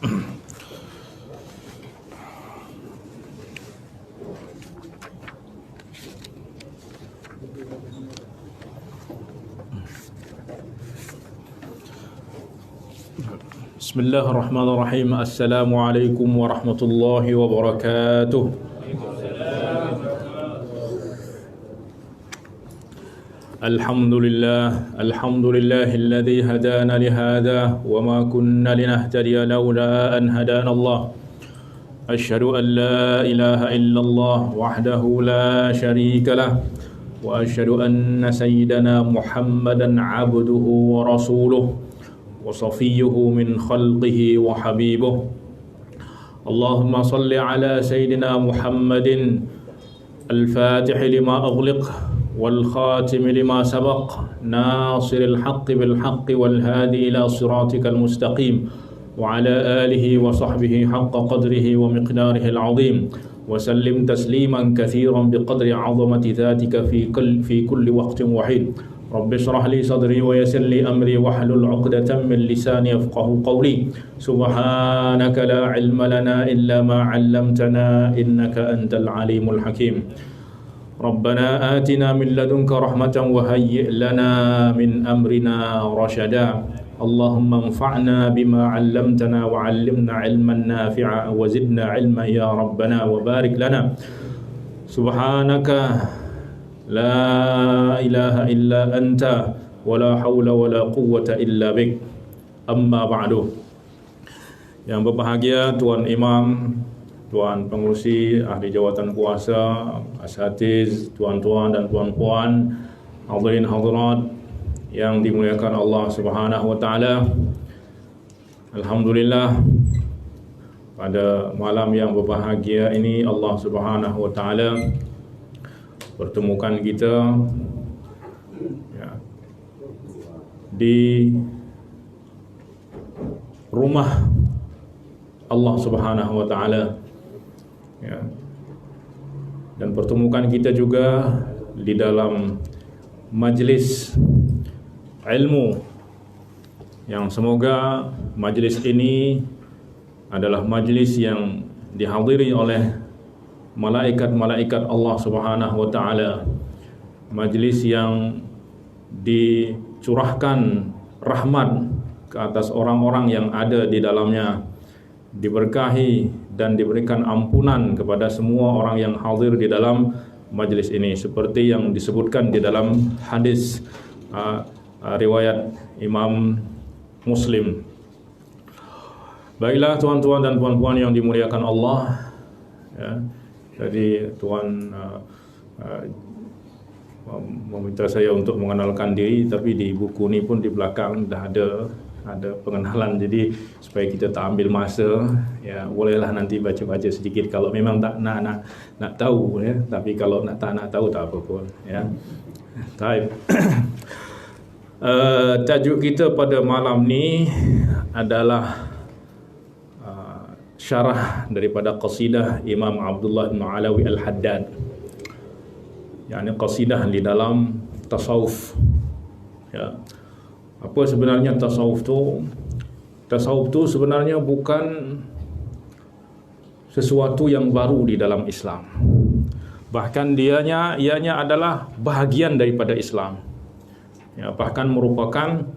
Bismillahirrahmanirrahim. Assalamualaikum warahmatullahi wabarakatuh. Alhamdulillahilladzi hadana lihada wa ma kunna linahtadiya laula an hadana Allah. Asyhadu an la ilaha illallah wahdahu la syarika lah wa asyhadu anna sayyidana Muhammadan abduhu wa rasuluh wa safiyyuhu min khalqihi wa habibuh. Allahumma salli ala sayyidina Muhammadin al-fatih lima aghliq wal khatim lima sabaq nasiril haqqi bil haqqi wal hadi ila siratikal mustaqim wa ala alihi wa sahbihi haqqa qadrihi wa miqdarihi al-azim wa sallim tasliman kathiran biqadri 'azamati dhatika fi kulli waqtin wahid. Rabbi shrah li sadri wa yassir li amri wahlul 'uqdatam min lisani yafqahu qawli. Subhanaka la 'ilma lana illa ma 'allamtana innaka antal alimul hakim. Rabbana atina min ladunka rahmatan wa hayyi' lana min amrina rashada. Allahumma anfa'na bima 'allamtana wa 'allimna 'ilman nafi'a wa zidna 'ilman ya rabbana wa barik lana. Subhanaka la ilaha illa anta wa la hawla wa la quwwata illa bik. Amma ba'du. Yang berbahagia Tuan Imam, Tuan Pengerusi, Ahli Jawatan Kuasa, Asatiz, tuan-tuan dan puan-puan, hadirin hadirat yang dimuliakan Allah Subhanahu wa taala. Alhamdulillah, pada malam yang berbahagia ini Allah Subhanahu wa taala pertemukan kita di rumah Allah Subhanahu wa taala. Dan pertemukan kita juga di dalam majlis ilmu yang semoga majlis ini adalah majlis yang dihadiri oleh malaikat-malaikat Allah Subhanahu wa taala, majlis yang dicurahkan rahmat ke atas orang-orang yang ada di dalamnya, diberkahi dan diberikan ampunan kepada semua orang yang hadir di dalam majlis ini, seperti yang disebutkan di dalam hadis riwayat Imam Muslim. Baiklah tuan-tuan dan puan-puan yang dimuliakan Allah, jadi Tuan meminta saya untuk mengenalkan diri, tapi di buku ni pun di belakang dah ada pengenalan, jadi supaya kita tak ambil masa, bolehlah nanti baca-baca sedikit kalau memang tak nak tahu, tapi kalau tak nak tahu tak apa pun, Baik. Tajuk kita pada malam ni adalah syarah daripada qasidah Imam Abdullah bin Alawi Al-Haddad, yakni qasidah di dalam tasawuf. Apa sebenarnya tasawuf tu? Tasawuf tu sebenarnya bukan sesuatu yang baru di dalam Islam. Bahkan ianya adalah bahagian daripada Islam. Bahkan merupakan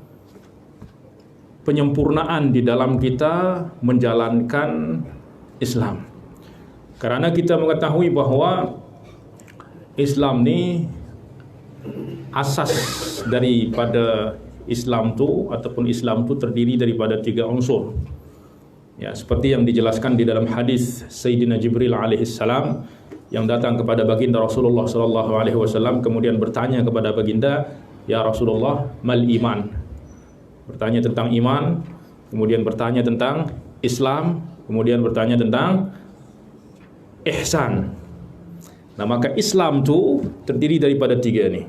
penyempurnaan di dalam kita menjalankan Islam. Karena kita mengetahui bahawa Islam ni asas daripada Islam tu ataupun Islam tu terdiri daripada 3 unsur. Seperti yang dijelaskan di dalam hadis Sayyidina Jibril alaihi salam yang datang kepada baginda Rasulullah sallallahu alaihi wasallam, kemudian bertanya kepada baginda, "Ya Rasulullah, mal iman?" Bertanya tentang iman, kemudian bertanya tentang Islam, kemudian bertanya tentang ihsan. Nah, maka Islam tu terdiri daripada 3 ni.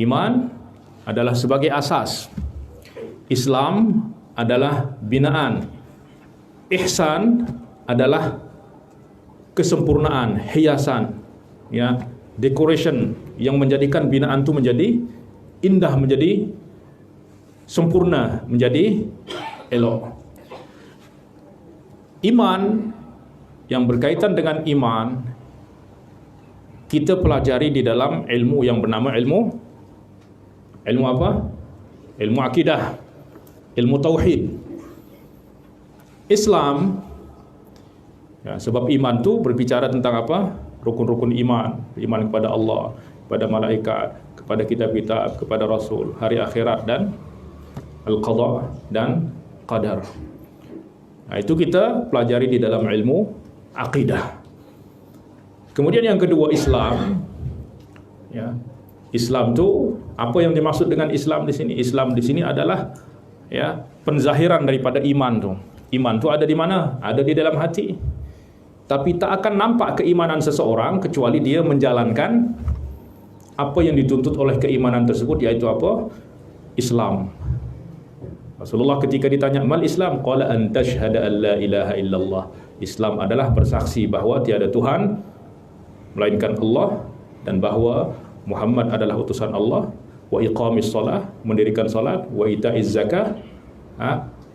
Iman adalah sebagai asas, Islam adalah binaan, ihsan adalah kesempurnaan, hiasan, decoration yang menjadikan binaan itu menjadi indah, menjadi sempurna, menjadi elok. Iman, yang berkaitan dengan iman, kita pelajari di dalam ilmu yang bernama ilmu apa? Ilmu akidah, ilmu tauhid. Islam, ya, sebab iman tu berbicara tentang apa? Rukun-rukun iman, iman kepada Allah, kepada malaikat, kepada kitab-kitab, kepada Rasul, hari akhirat dan al-qada dan qadar. Nah, itu kita pelajari di dalam ilmu akidah. Kemudian yang kedua, Islam. Ya, Islam tu, apa yang dimaksud dengan Islam di sini? Islam di sini adalah, ya, penzahiran daripada iman tu. Iman tu ada di mana? Ada di dalam hati. Tapi tak akan nampak keimanan seseorang kecuali dia menjalankan apa yang dituntut oleh keimanan tersebut, yaitu apa? Islam. Rasulullah ketika ditanya mal Islam, qala an tashhada an la ilaha illallah. Islam adalah bersaksi bahawa tiada Tuhan melainkan Allah, dan bahawa Muhammad adalah utusan Allah, wa iqamis salah, mendirikan salat, wa ita'iz zakah,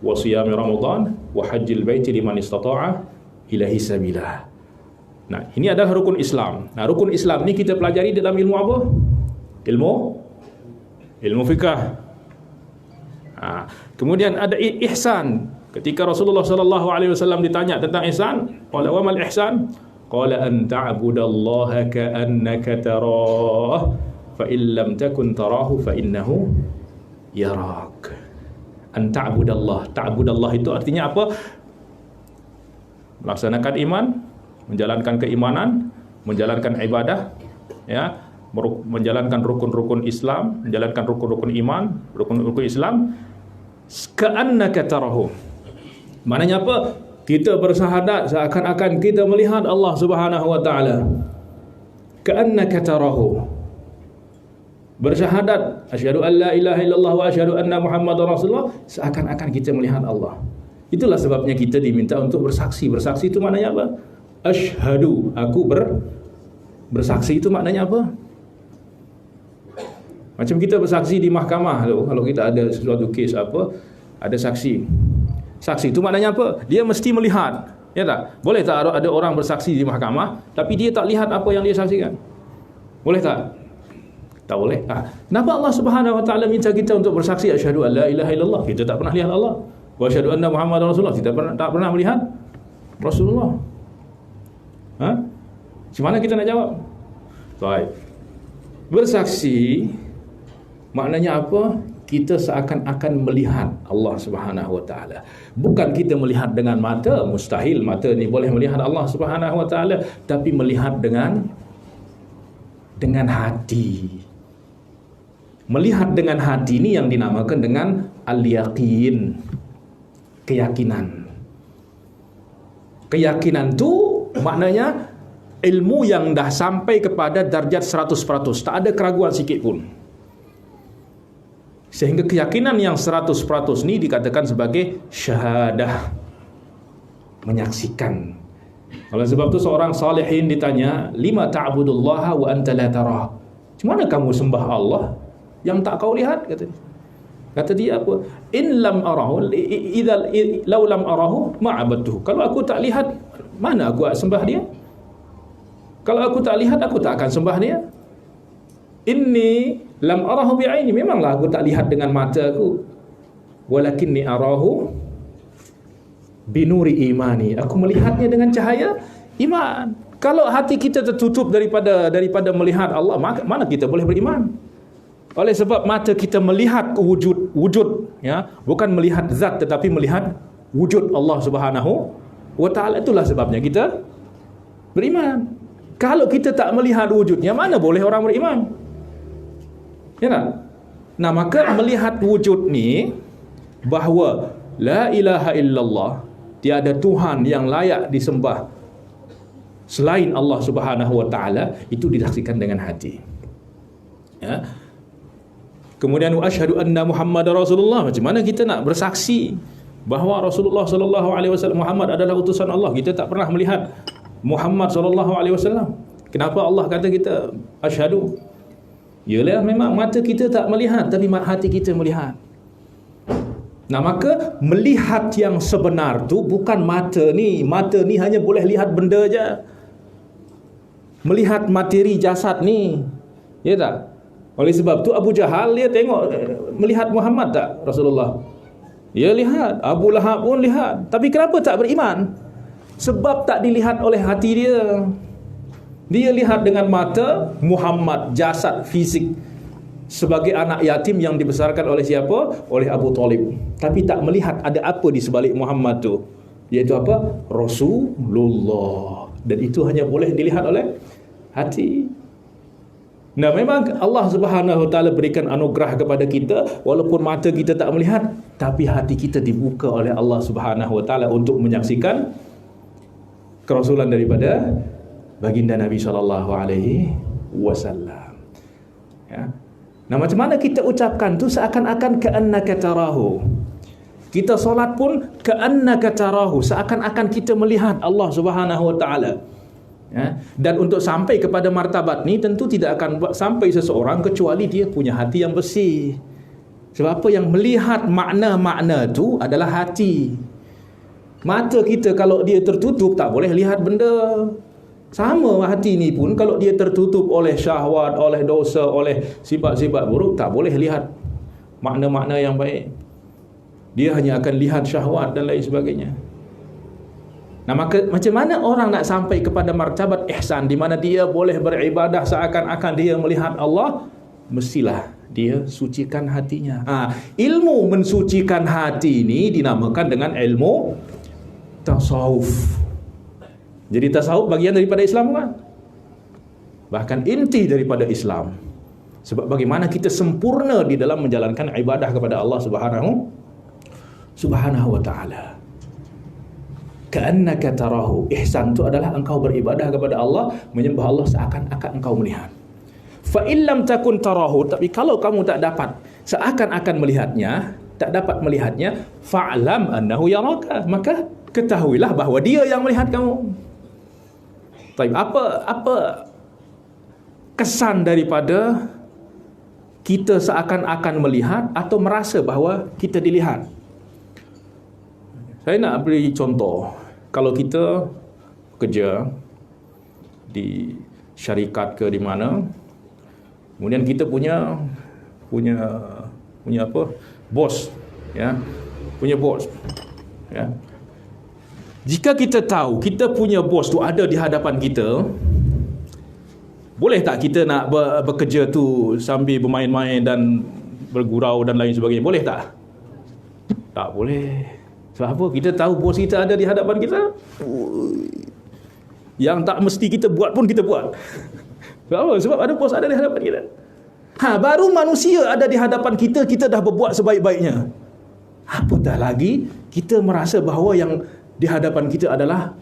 wa siyami ramadan, wa hajjil baiti liman istata'a ilahi sabilah. Nah, ini adalah rukun Islam. Nah, rukun Islam ni kita pelajari dalam ilmu apa? Ilmu fiqh. Kemudian ada ihsan. Ketika Rasulullah sallallahu alaihi wasallam ditanya tentang ihsan, qala wa mal ihsan? Qala an ta'budallaha ka'annaka tarah, fa in lam takun tarahu fa innahu yarak. An ta'budallah. Ta'budallah itu artinya apa? Melaksanakan iman, menjalankan keimanan, menjalankan ibadah, ya, menjalankan rukun-rukun Islam, menjalankan rukun-rukun iman, rukun-rukun Islam, ka'annaka tarahu. Maknanya apa? Kita bersyahadat seakan-akan kita melihat Allah Subhanahu wa taala. Ka'annaka tarahu. Bersyahadat asyhadu an la ilaha illallah wa asyhadu anna muhammadar rasulullah, seakan-akan kita melihat Allah. Itulah sebabnya kita diminta untuk bersaksi. Bersaksi itu maknanya apa? Asyhadu, aku bersaksi itu maknanya apa? Macam kita bersaksi di mahkamah tu, kalau kita ada sesuatu kes apa, ada saksi. Saksi itu maknanya apa? Dia mesti melihat, ya tak? Boleh tak ada orang bersaksi di mahkamah tapi dia tak lihat apa yang dia saksikan? Boleh tak? Tak boleh. Kenapa Allah Subhanahu wa taala minta kita untuk bersaksi asyhadu an la ilaha illallah? Kita tak pernah lihat Allah. Wa asyhadu anna muhammadar rasulullah, kita tak pernah melihat Rasulullah. Macam mana kita nak jawab? Baik. Bersaksi maknanya apa? Kita seakan-akan melihat Allah Subhanahu wa taala. Bukan kita melihat dengan mata, mustahil mata ni boleh melihat Allah Subhanahu wa taala, tapi melihat dengan hati. Melihat dengan hati ini yang dinamakan dengan al-yaqin, keyakinan. Keyakinan tu maknanya ilmu yang dah sampai kepada darjat 100%, tak ada keraguan sikit pun. Sehingga keyakinan yang 100% ni dikatakan sebagai syahadah, menyaksikan. Oleh sebab tu seorang salihin ditanya, lima ta'budullaha wa anta la tarah. Macam mana kamu sembah Allah yang tak kau lihat? Kata dia apa? In lam arahu, idza law lam arahu ma'abadtuhu. Kalau aku tak lihat, mana aku sembah dia? Kalau aku tak lihat, aku tak akan sembah dia. Inni lam arahu bi'aini, memanglah aku tak lihat dengan mata aku. Walakinni arahu binuri imani, aku melihatnya dengan cahaya iman. Kalau hati kita tertutup daripada melihat Allah, mana kita boleh beriman? Oleh sebab mata kita melihat wujud, ya, bukan melihat zat tetapi melihat wujud Allah Subhanahu wa taala. Itulah sebabnya kita beriman. Kalau kita tak melihat wujudnya, mana boleh orang beriman? Ya tak? Nah, maka melihat wujud ni, bahawa la ilaha illallah, tiada Tuhan yang layak disembah selain Allah Subhanahu wa taala, itu disaksikan dengan hati. Ya. Kemudian wa asyhadu anna muhammadar rasulullah, macam mana kita nak bersaksi bahawa Rasulullah sallallahu alaihi wasallam Muhammad adalah utusan Allah? Kita tak pernah melihat Muhammad sallallahu alaihi wasallam. Kenapa Allah kata kita asyhadu? Yalah, memang mata kita tak melihat tapi hati kita melihat. Nah, maka melihat yang sebenar tu bukan mata ni. Mata ni hanya boleh lihat benda je. Melihat materi jasad ni. Ya tak? Oleh sebab tu Abu Jahal dia tengok, melihat Muhammad tak Rasulullah? Dia lihat. Abu Lahab pun lihat. Tapi kenapa tak beriman? Sebab tak dilihat oleh hati dia. Dia lihat dengan mata Muhammad, jasad fisik, sebagai anak yatim yang dibesarkan oleh siapa? Oleh Abu Talib. Tapi tak melihat ada apa di sebalik Muhammad tu, iaitu apa? Rasulullah. Dan itu hanya boleh dilihat oleh hati. Nah, memang Allah Subhanahu Wa Taala berikan anugerah kepada kita, walaupun mata kita tak melihat, tapi hati kita dibuka oleh Allah Subhanahu Wa Taala untuk menyaksikan kerasulan daripada baginda Nabi sallallahu alaihi wasallam. Ya. Nah, macam mana kita ucapkan tu seakan-akan ka'annaka tarahu. Kita solat pun ka'annaka tarahu, seakan-akan kita melihat Allah Subhanahu Wa Taala. Ya. Dan untuk sampai kepada martabat ni tentu tidak akan sampai seseorang kecuali dia punya hati yang bersih. Sebab apa? Yang melihat makna-makna tu adalah hati. Mata kita kalau dia tertutup tak boleh lihat benda. Sama hati ni pun kalau dia tertutup oleh syahwat, oleh dosa, oleh sifat-sifat buruk, tak boleh lihat makna-makna yang baik. Dia hanya akan lihat syahwat dan lain sebagainya. Nah, maka macam mana orang nak sampai kepada martabat ihsan di mana dia boleh beribadah seakan-akan dia melihat Allah? Mestilah dia sucikan hatinya. Ilmu mensucikan hati ini dinamakan dengan ilmu tasawuf. Jadi tasawuf bagian daripada Islam kan? Bahkan inti daripada Islam. Sebab bagaimana kita sempurna di dalam menjalankan ibadah kepada Allah Subhanahu Wa Taala. Ka'annaka tarahu. Ihsan itu adalah engkau beribadah kepada Allah, menyembah Allah seakan-akan engkau melihat. Fa illam takun tarahu, tapi kalau kamu tak dapat seakan-akan melihatnya, tak dapat melihatnya, fa'lam annahu yaraka, maka ketahuilah bahawa dia yang melihat kamu. Baik, apa kesan daripada kita seakan-akan melihat atau merasa bahawa kita dilihat? Saya nak beri contoh. Kalau kita kerja di syarikat ke di mana, kemudian kita punya apa? Bos, ya. Punya bos. Ya. Jika kita tahu kita punya bos tu ada di hadapan kita, boleh tak kita nak bekerja tu sambil bermain-main dan bergurau dan lain sebagainya? Boleh tak? Tak boleh. Sebab apa? Kita tahu bos kita ada di hadapan kita. Yang tak mesti kita buat pun kita buat. Sebab apa? Sebab ada bos ada di hadapan kita. Baru manusia ada di hadapan kita, kita dah berbuat sebaik-baiknya. Apatah lagi kita merasa bahawa yang di hadapan kita adalah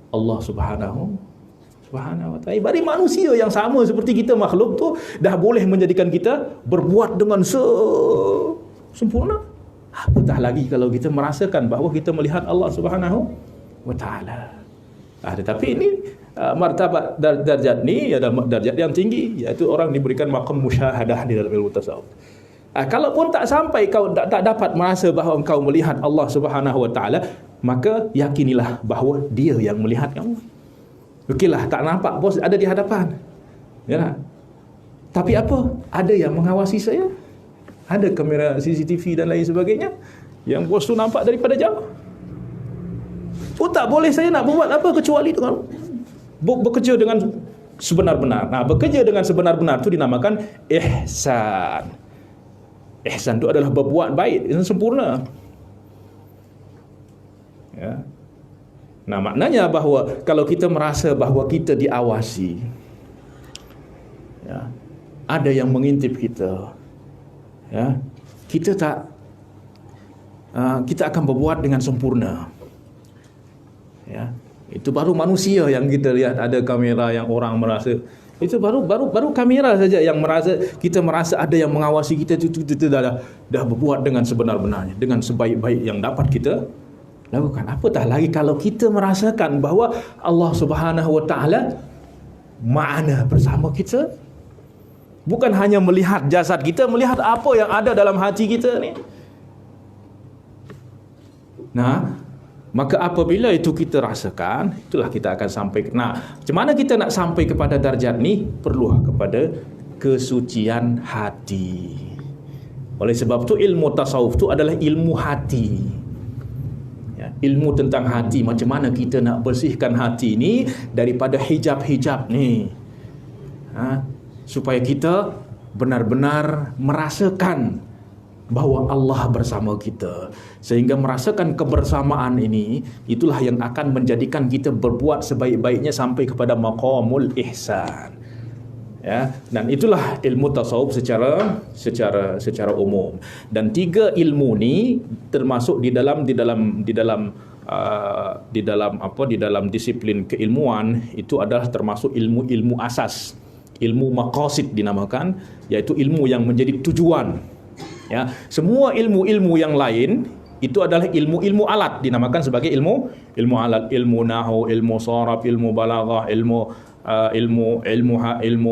Allah Subhanahu Wa Taala. Bagi manusia yang sama seperti kita makhluk tu dah boleh menjadikan kita berbuat dengan sempurna. Apatah lagi kalau kita merasakan bahawa kita melihat Allah Subhanahu Wa Taala. Tetapi ini martabat darjat ni adalah darjat yang tinggi, iaitu orang diberikan maqam musyahadah di dalam ilmu tasawuf. Kalaupun tak sampai kau tak dapat merasa bahawa engkau melihat Allah Subhanahu Wa Taala, maka yakinilah bahawa dia yang melihat kamu. Okeylah, tak nampak bos ada di hadapan. Ya. Tapi apa? Ada yang mengawasi saya. Ada kamera CCTV dan lain sebagainya. Yang bos tu nampak daripada jauh. Tak boleh saya nak buat apa kecuali dengan bekerja dengan sebenar-benar. Bekerja dengan sebenar-benar itu dinamakan ihsan. Ihsan itu adalah berbuat baik, yang sempurna. Ya. Maknanya bahawa kalau kita merasa bahawa kita diawasi, ya, ada yang mengintip kita, ya, kita akan berbuat dengan sempurna. Ya, itu baru manusia yang kita lihat ada kamera yang orang merasa itu baru kamera saja yang kita merasa ada yang mengawasi kita itu dah berbuat dengan sebenar-benarnya, dengan sebaik-baik yang dapat kita lakukan. Apatah lagi kalau kita merasakan bahawa Allah Subhanahu Wa Taala ma'ana bersama kita. Bukan hanya melihat jasad kita, melihat apa yang ada dalam hati kita ni. Nah, maka apabila itu kita rasakan, itulah kita akan sampai. Nah, macam mana kita nak sampai kepada darjat ni? Perlu kepada kesucian hati. Oleh sebab tu ilmu tasawuf tu adalah ilmu hati. Ya, ilmu tentang hati, macam mana kita nak bersihkan hati ni daripada hijab-hijab ni. Supaya kita benar-benar merasakan bahawa Allah bersama kita, sehingga merasakan kebersamaan ini, itulah yang akan menjadikan kita berbuat sebaik-baiknya sampai kepada maqamul ihsan. Ya, dan itulah ilmu tasawuf secara umum. Dan 3 ilmu ni termasuk di dalam disiplin keilmuan, itu adalah termasuk ilmu-ilmu asas, ilmu maqasid dinamakan, iaitu ilmu yang menjadi tujuan. Ya, semua ilmu-ilmu yang lain itu adalah ilmu-ilmu alat, dinamakan sebagai ilmu alat, ilmu nahwu, ilmu sharaf, ilmu balaghah, ilmu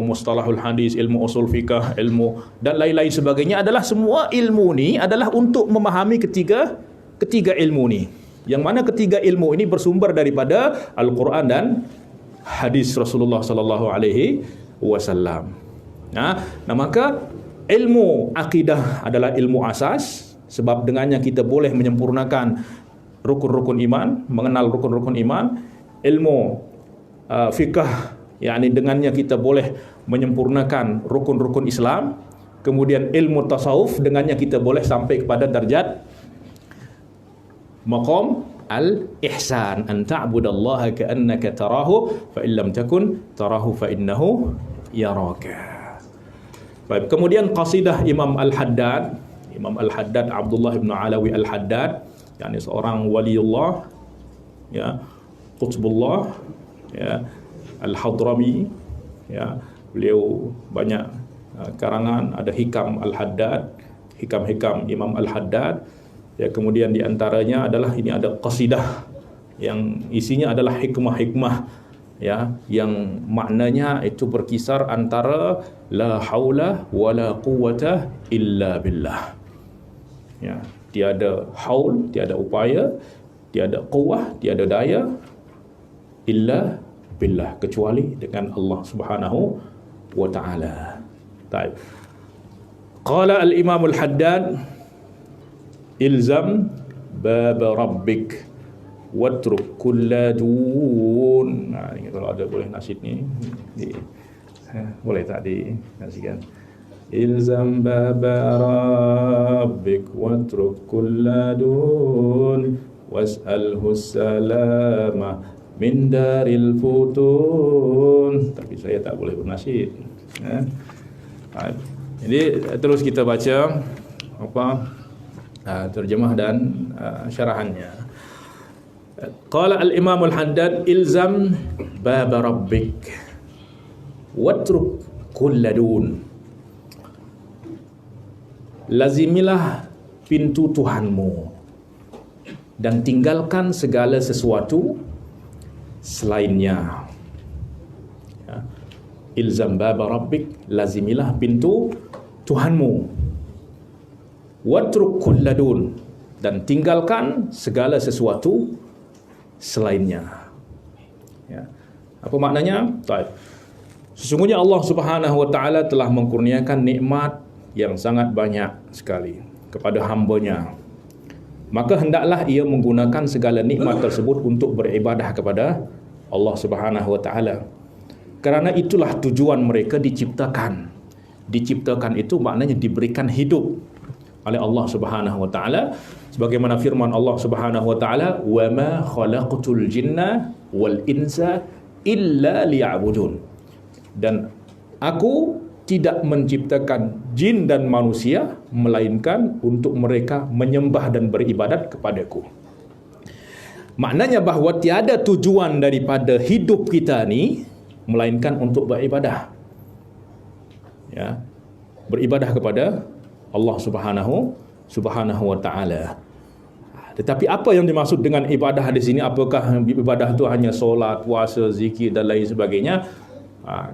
mustalahul hadis, ilmu usul fikah, ilmu dan lain-lain sebagainya, adalah semua ilmu ni adalah untuk memahami ketiga ilmu ni. Yang mana ketiga ilmu ini bersumber daripada Al-Quran dan hadis Rasulullah sallallahu alaihi wasallam. Nah, maka ilmu akidah adalah ilmu asas, sebab dengannya kita boleh menyempurnakan rukun-rukun iman, mengenal rukun-rukun iman. Ilmu fikah, yakni dengannya kita boleh menyempurnakan rukun-rukun Islam. Kemudian ilmu tasawuf, dengannya kita boleh sampai kepada darjat maqam al-ihsan, an ta'budallaha ka'annaka tarahu fa in lam takun tarahu fa innahu yaraka. Baik, kemudian qasidah Imam Al-Haddad Abdullah bin Alawi Al-Haddad, yakni seorang waliullah, ya, qutbullah, ya, Al-Hadrami, ya. Beliau banyak karangan, ada hikam Al-Haddad, hikam Imam Al-Haddad. Ya, kemudian di antaranya adalah ini ada qasidah yang isinya adalah hikmah-hikmah, ya, yang maknanya itu berkisar antara la haula wala quwwata illa billah. Ya, tiada haul, tiada upaya, tiada quwwah, tiada daya, illa billah, kecuali dengan Allah Subhanahu wa taala. Baik. Qala al-Imam Al-Haddad, ilzam bab rabbik watruk kulla dun. Nah, ini kalau ada boleh nasyid ni. Boleh tak dinasikan? Ilzam baba rabbik watruk kulla dun was'alhu salama min daril futun. Tapi saya tak boleh bernasyid. Jadi terus kita baca terjemah dan syarahannya. Qala al-Imam Al-Haddad, ilzam bab rabbik watruk kulla dun. Lazimilah pintu Tuhanmu dan tinggalkan segala sesuatu selainnya. Ya. Ilzam bab rabbik, lazimilah pintu Tuhanmu. Watruk kulla dun, dan tinggalkan segala sesuatu selainnya. Ya. Apa maknanya? Baik. Sesungguhnya Allah Subhanahu wa taala telah mengkurniakan nikmat yang sangat banyak sekali kepada hamba-Nya. Maka hendaklah ia menggunakan segala nikmat tersebut untuk beribadah kepada Allah Subhanahu wa taala. Kerana itulah tujuan mereka diciptakan. Diciptakan itu maknanya diberikan hidup oleh Allah Subhanahu wa taala, sebagaimana firman Allah Subhanahu wa taala, "Wa ma khalaqtul jinna wal insa illa liya'budun." Dan aku tidak menciptakan jin dan manusia melainkan untuk mereka menyembah dan beribadat kepadaku. Maknanya bahawa tiada tujuan daripada hidup kita ni melainkan untuk beribadah. Ya, beribadah kepada Allah Subhanahu wa taala. Tetapi apa yang dimaksud dengan ibadah di sini? Apakah ibadah itu hanya solat, puasa, zikir dan lain sebagainya?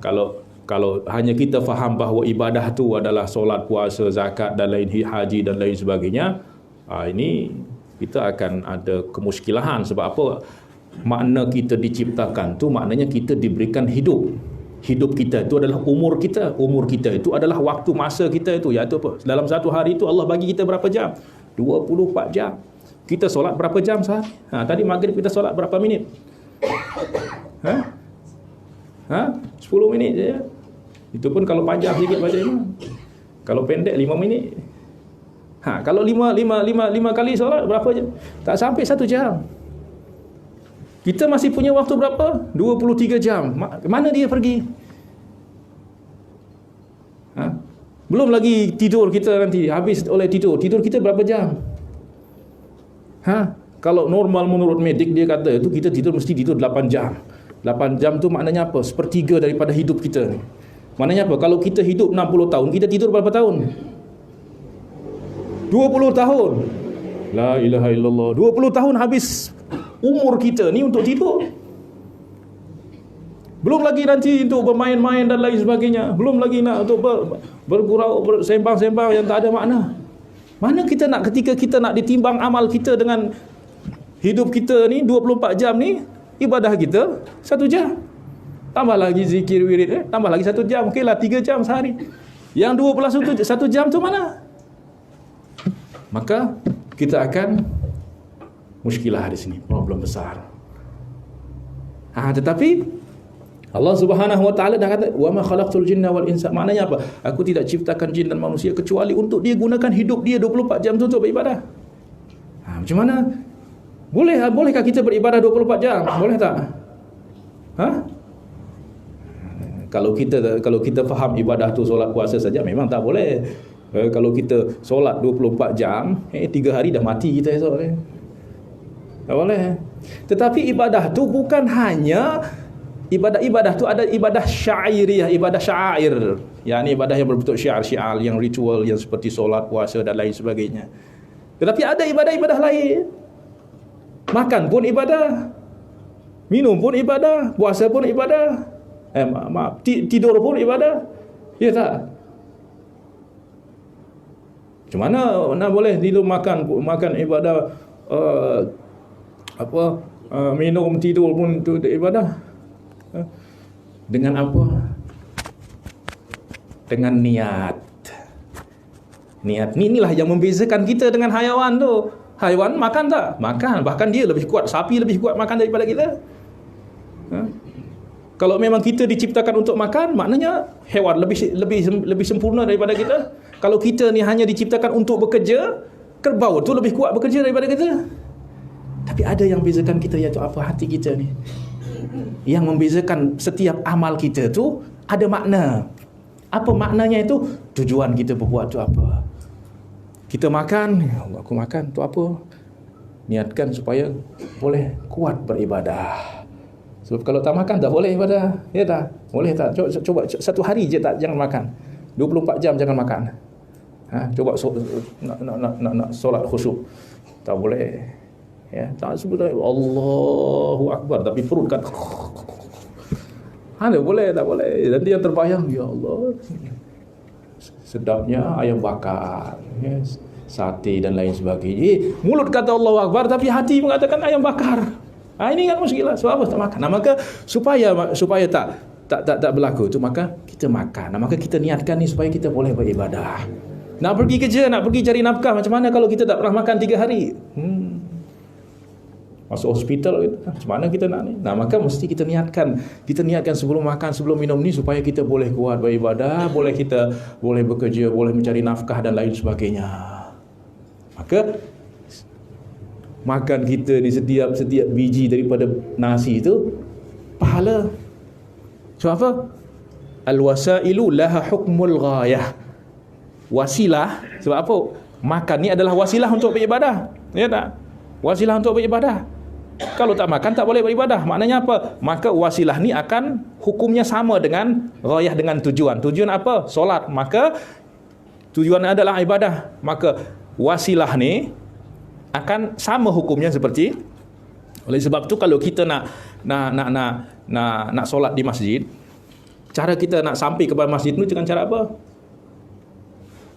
Kalau hanya kita faham bahawa ibadah itu adalah solat, puasa, zakat dan lain, haji dan lain sebagainya, ini kita akan ada kemuskilahan. Sebab apa? Makna kita diciptakan tu maknanya kita diberikan hidup. Hidup kita itu adalah umur kita. Umur kita itu adalah waktu masa kita itu. Iaitu apa? Dalam satu hari itu Allah bagi kita berapa jam? 24 jam. Kita solat berapa jam sehari? Tadi maghrib kita solat berapa minit? 10 minit je. Itu pun kalau panjang sikit baca imam. Kalau pendek 5 minit. Kalau 5 kali solat berapa jam? Tak sampai 1 jam. Kita masih punya waktu berapa? 23 jam. Mana dia pergi? Belum lagi tidur kita nanti. Habis oleh tidur. Tidur kita berapa jam? Kalau normal menurut medik dia kata itu kita tidur mesti tidur 8 jam. 8 jam tu maknanya apa? Sepertiga daripada hidup kita. Maknanya apa? Kalau kita hidup 60 tahun, kita tidur berapa tahun? 20 tahun. La ilaha illallah. 20 tahun habis umur kita ni untuk tidur. Belum lagi nanti untuk bermain-main dan lain sebagainya. Belum lagi nak untuk bergurau, bersembang-sembang yang tak ada makna. Mana kita nak ketika kita nak ditimbang amal kita dengan hidup kita ni 24 jam ni, ibadah kita 1 jam. Tambah lagi zikir wirid, tambah lagi 1 jam. Okeylah 3 jam sehari. Yang 1 jam tu mana? Maka kita akan muskilah di sini, problem besar. Tetapi Allah Subhanahu wa taala dah kata wa ma khalaqtul jinna wal insa. Maknanya apa? Aku tidak ciptakan jin dan manusia kecuali untuk dia gunakan hidup dia 24 jam tu untuk beribadah. Macam mana? Bolehkah kita beribadah 24 jam? Boleh tak? Kalau kita faham ibadah tu solat puasa saja memang tak boleh. Kalau kita solat 24 jam, 3 hari dah mati kita esok ni. Tak boleh. Tetapi ibadah tu bukan hanya ibadah tu, ada ibadah syairiyah, ibadah syair. Yang ibadah yang berbentuk syiar-syiar, yang ritual, yang seperti solat, puasa dan lain sebagainya. Tetapi ada ibadah-ibadah lain. Makan pun ibadah, minum pun ibadah, puasa pun ibadah. Tidur pun ibadah. Ya tak? Macam mana boleh tidur makan ibadah, minum tidur pun itu ibadah? Dengan apa? Dengan niat. Niat inilah yang membezakan kita dengan haiwan tu. Haiwan makan tak? Makan. Bahkan dia lebih kuat. Sapi lebih kuat makan daripada kita. Kalau memang kita diciptakan untuk makan, maknanya hewan lebih sempurna daripada kita. Kalau kita ni hanya diciptakan untuk bekerja, kerbau tu lebih kuat bekerja daripada kita. Tapi ada yang bezakan kita, iaitu apa? Hati kita ni. Yang membezakan setiap amal kita tu ada makna. Apa maknanya itu? Tujuan kita berbuat tu apa? Kita makan, ya Allah, aku makan tu apa? Niatkan supaya boleh kuat beribadah. Sebab kalau tak makan tak boleh ibadah. Ya tak? Boleh tak? Coba 1 hari je tak, jangan makan. 24 jam jangan makan. Coba nak solat khusyuk. Tak boleh. Ya, tak sebenarnya Allahu Akbar tapi perut kan. Boleh tak boleh? Nanti yang terbayang, ya Allah, sedapnya ayam bakar, yes, sate dan lain sebagainya. Mulut kata Allahu Akbar tapi hati mengatakan ayam bakar. Ini kan muskilah. Sebab apa tak makan? Maka supaya tak berlaku tu, maka kita makan. Maka kita niatkan ni supaya kita boleh beribadah. Nak pergi kerja, nak pergi cari nafkah, macam mana kalau kita tak pernah makan 3 hari? Masuk hospital, macam mana kita nak ni? Maka mesti kita niatkan sebelum makan, sebelum minum ni supaya kita boleh kuat beribadah, kita boleh bekerja, boleh mencari nafkah dan lain sebagainya. Maka makan kita ni setiap biji daripada nasi itu pahala. Sebab apa? Al-wasailu laha hukmul ghayah. Wasilah, sebab apa? Makan ni adalah wasilah untuk beribadah. Ya tak? Wasilah untuk beribadah. Kalau tak makan tak boleh beribadah. Maknanya apa? Maka wasilah ni akan hukumnya sama dengan ghayah, dengan tujuan. Tujuan apa? Solat. Maka tujuan adalah ibadah. Maka wasilah ni akan sama hukumnya seperti. Oleh sebab tu kalau kita nak solat di masjid, cara kita nak sampai kepada masjid tu dengan cara apa?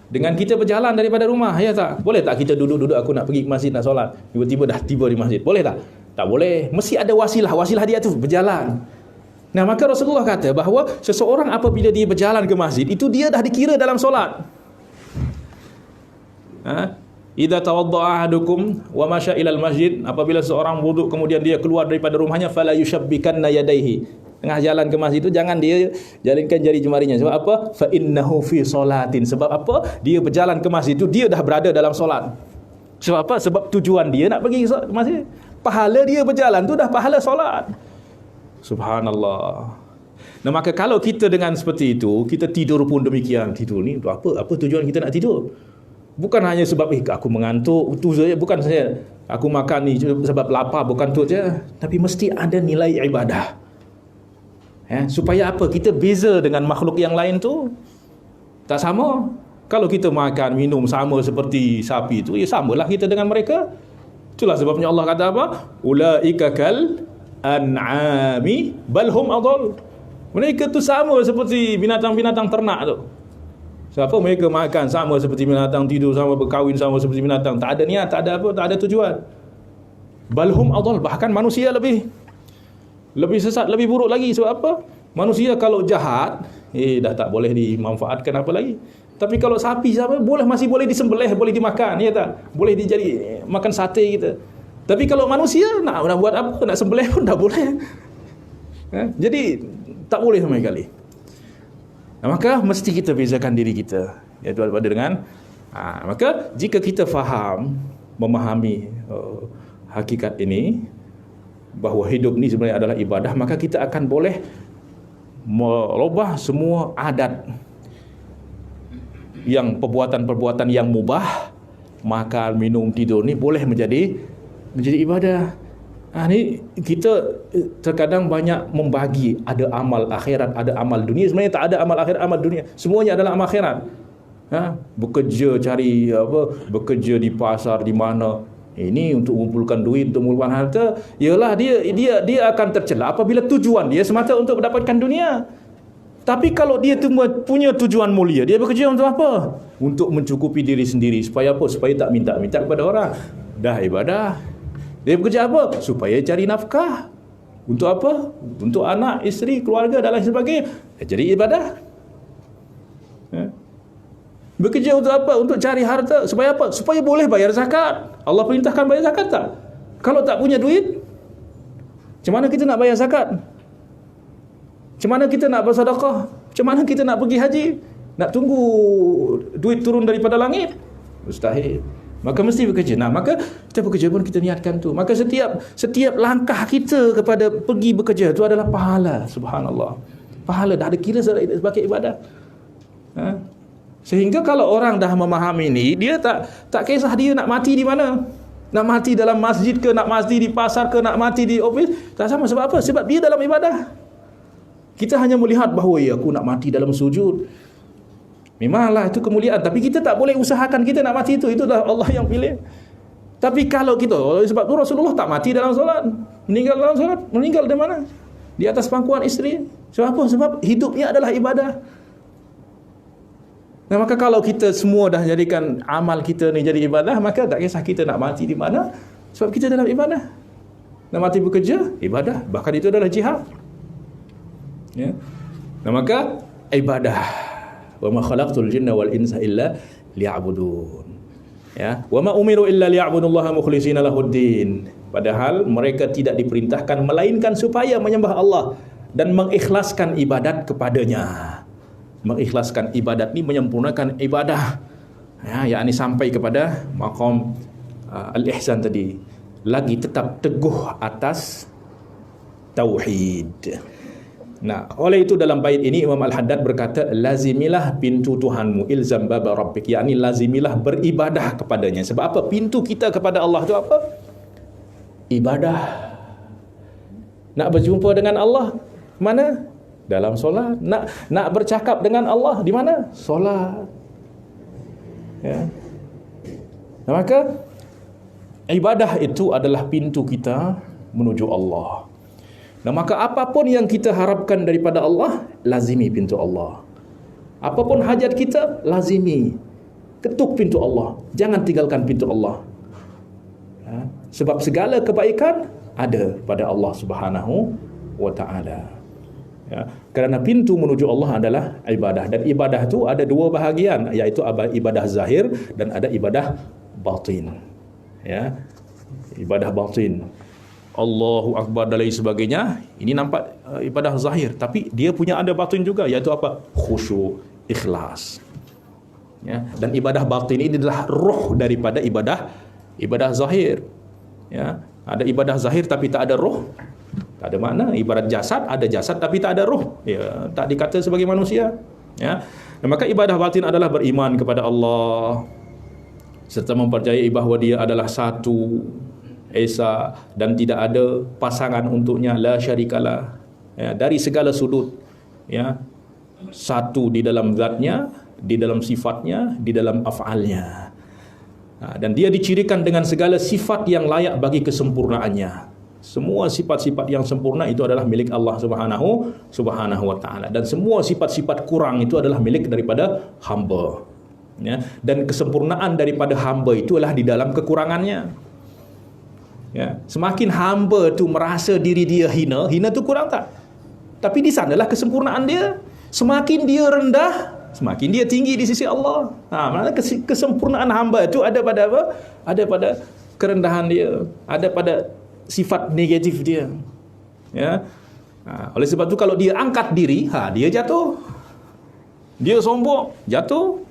Dengan kita berjalan daripada rumah, ya tak? Boleh tak kita duduk-duduk, aku nak pergi ke masjid nak solat, tiba-tiba dah tiba di masjid? Boleh tak? Tak boleh. Mesti ada wasilah. Wasilah dia tu berjalan. Nah, maka Rasulullah kata bahawa seseorang apabila dia berjalan ke masjid, itu dia dah dikira dalam solat. Idza tawadda'a ahadukum wa masya ilal masjid, apabila seorang wuduk kemudian dia keluar daripada rumahnya, fala yushabbikanna yadayhi, tengah jalan ke masjid itu jangan dia jalinkan jari jemarinya. Sebab apa? Fa innahu fi salatin. Sebab apa? Dia berjalan ke masjid itu dia dah berada dalam solat. Sebab apa? Sebab tujuan dia nak pergi ke masjid. Pahala dia berjalan tu dah pahala solat. Subhanallah. Nah, maka kalau kita dengan seperti itu, kita tidur pun demikian. Tidur ni untuk apa? Apa tujuan kita nak tidur? Bukan hanya sebab aku mengantuk, itu saja, bukan saja. Aku makan ni sebab lapar, bukan tu saja. Tapi mesti ada nilai ibadah. Supaya apa? Kita beza dengan makhluk yang lain tu. Tak sama. Kalau kita makan, minum sama seperti sapi tu, ya samalah kita dengan mereka. Itulah sebabnya Allah kata apa? Ulaika kal an'ami bal hum adall. Mereka tu sama seperti binatang-binatang ternak tu. Siapa mereka makan sama seperti binatang, tidur sama, berkahwin sama seperti binatang. Tak ada niat, tak ada apa, tak ada tujuan. Bal hum adall. Bahkan manusia lebih sesat, lebih buruk lagi. Sebab apa? Manusia kalau jahat, dah tak boleh dimanfaatkan apa lagi. Tapi kalau sapi masih boleh disembelih, boleh dimakan, ya tak? Boleh dijadi makan sate kita. Tapi kalau manusia nak buat apa? Nak sembelih pun tak boleh. Jadi tak boleh sama sekali. Nah, maka mesti kita bezakan diri kita, iaitu daripada dengan maka jika kita memahami hakikat ini, bahawa hidup ni sebenarnya adalah ibadah, maka kita akan boleh merubah semua adat yang perbuatan-perbuatan yang mubah, makan, minum, tidur ni boleh menjadi ibadah. Ni kita terkadang banyak membagi, ada amal akhirat, ada amal dunia. Sebenarnya tak ada amal akhirat, amal dunia. Semuanya adalah amal akhirat. Bekerja cari bekerja di pasar di mana, ini untuk mengumpulkan duit, untuk mengumpulkan harta, ialah dia akan tercela apabila tujuan dia semata untuk mendapatkan dunia. Tapi kalau dia punya tujuan mulia, dia bekerja untuk apa? Untuk mencukupi diri sendiri. Supaya apa? Supaya tak minta-minta kepada orang. Dah ibadah. Dia bekerja apa? Supaya cari nafkah. Untuk apa? Untuk anak, isteri, keluarga dan lain sebagainya. Jadi ibadah. Bekerja untuk apa? Untuk cari harta. Supaya apa? Supaya boleh bayar zakat. Allah perintahkan bayar zakat tak? Kalau tak punya duit, macam mana kita nak bayar zakat? Macam mana kita nak bersedekah? Macam mana kita nak pergi haji? Nak tunggu duit turun daripada langit? Mustahil. Maka mesti bekerja. Nah, maka kita bekerja pun kita niatkan tu. Maka setiap langkah kita kepada pergi bekerja itu adalah pahala. Subhanallah. Pahala dah ada kira sebagai ibadah. Sehingga kalau orang dah memahami ini, dia tak kisah dia nak mati di mana. Nak mati dalam masjid ke, nak mati di pasar ke, nak mati di ofis, tak sama. Sebab apa? Sebab dia dalam ibadah. Kita hanya melihat bahawa aku nak mati dalam sujud. Memanglah itu kemuliaan, tapi kita tak boleh usahakan kita nak mati itu. Itulah Allah yang pilih. Tapi kalau kita, sebab tu Rasulullah tak mati dalam solat. Meninggal dalam solat. Meninggal di mana? Di atas pangkuan isteri. Sebab apa? Sebab hidupnya adalah ibadah. Nah, maka kalau kita semua dah jadikan amal kita ni jadi ibadah, maka tak kisah kita nak mati di mana, sebab kita dalam ibadah. Nak mati bekerja, ibadah. Bahkan itu adalah jihad. Ya. Nah, maka ibadah. Wa ma khalaqtul jinna wal insa illa liya'budun. Ya, wa ma umiru illa liya'budullaha mukhlishina lahuddin. Padahal mereka tidak diperintahkan melainkan supaya menyembah Allah dan mengikhlaskan ibadat kepadanya. Mengikhlaskan ibadat ni menyempurnakan ibadah. Ya, yakni sampai kepada maqam al-ihsan tadi. Lagi tetap teguh atas tauhid. Nah, oleh itu dalam bait ini Imam Al-Haddad berkata, lazimilah pintu Tuhanmu, ilzam baba rabbik, yakni lazimilah beribadah kepadanya. Sebab apa? Pintu kita kepada Allah itu apa? Ibadah. Nak berjumpa dengan Allah mana? Dalam solat. Nak bercakap dengan Allah di mana? Solat. Ya. Nah, maka ibadah itu adalah pintu kita menuju Allah. Nah, maka apapun yang kita harapkan daripada Allah, lazimi pintu Allah. Apapun hajat kita, lazimi. ketuk pintu Allah, jangan tinggalkan pintu Allah. Sebab segala kebaikan ada pada Allah Subhanahu wa taala. Kerana pintu menuju Allah adalah ibadah, dan ibadah tu ada dua bahagian, iaitu ibadah zahir dan ada ibadah batin. Ibadah batin, Allahu Akbar dan lain sebagainya, ini nampak ibadah zahir, tapi dia punya ada batin juga, iaitu apa? Khusyuk, ikhlas. Dan ibadah batin ini adalah roh daripada ibadah zahir. Ada ibadah zahir tapi tak ada roh, tak ada makna. Ibarat jasad, ada jasad tapi tak ada roh, tak dikata sebagai manusia. Dan maka ibadah batin adalah beriman kepada Allah serta mempercayai bahawa Dia adalah satu, esa, dan tidak ada pasangan untuknya, la syarikalah, dari segala sudut, satu di dalam zatnya, di dalam sifatnya, di dalam af'alnya. Dan Dia dicirikan dengan segala sifat yang layak bagi kesempurnaannya. Semua sifat-sifat yang sempurna itu adalah milik Allah Subhanahu wa taala, dan semua sifat-sifat kurang itu adalah milik daripada hamba. Dan kesempurnaan daripada hamba itu adalah di dalam kekurangannya. Semakin hamba tu merasa diri dia hina tu kurang tak? Tapi di sanalah kesempurnaan dia. Semakin dia rendah, semakin dia tinggi di sisi Allah. Maksudnya kesempurnaan hamba itu ada pada apa? Ada pada kerendahan dia, ada pada sifat negatif dia. Oleh sebab itu kalau dia angkat diri, dia jatuh. Dia sombong, jatuh.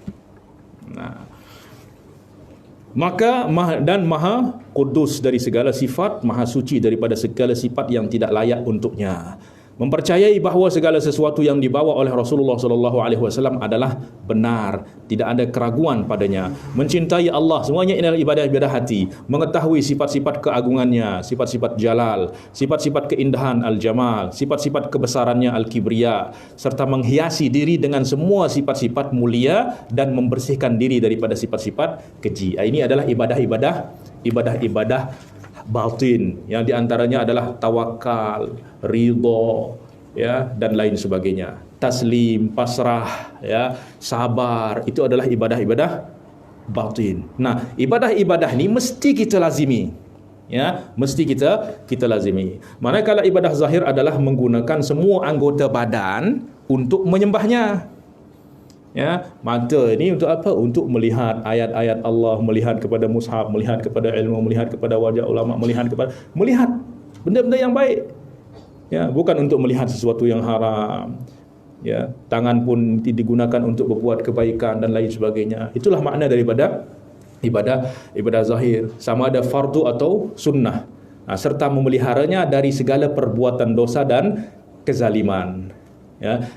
Maka maha kudus dari segala sifat, maha suci daripada segala sifat yang tidak layak untuknya. Mempercayai bahawa segala sesuatu yang dibawa oleh Rasulullah SAW adalah benar, tidak ada keraguan padanya. Mencintai Allah, semuanya ini adalah ibadah-ibadah hati. Mengetahui sifat-sifat keagungannya, sifat-sifat jalal, sifat-sifat keindahan al-jamal, sifat-sifat kebesarannya al-kibriya, serta menghiasi diri dengan semua sifat-sifat mulia dan membersihkan diri daripada sifat-sifat keji. Ini adalah ibadah-ibadah batin, yang diantaranya adalah tawakal, ridha, dan lain sebagainya. Taslim, pasrah, sabar, itu adalah ibadah-ibadah batin. Nah, ibadah-ibadah ni mesti kita lazimi. Mesti kita lazimi. Manakala ibadah zahir adalah menggunakan semua anggota badan untuk menyembahnya. Mata ini untuk apa? Untuk melihat ayat-ayat Allah, melihat kepada mushaf, melihat kepada ilmu, melihat kepada wajah ulama, melihat benda-benda yang baik. Bukan untuk melihat sesuatu yang haram. Tangan pun digunakan untuk berbuat kebaikan dan lain sebagainya. Itulah makna daripada ibadah zahir, sama ada fardu atau sunnah, serta memeliharanya dari segala perbuatan dosa dan kezaliman.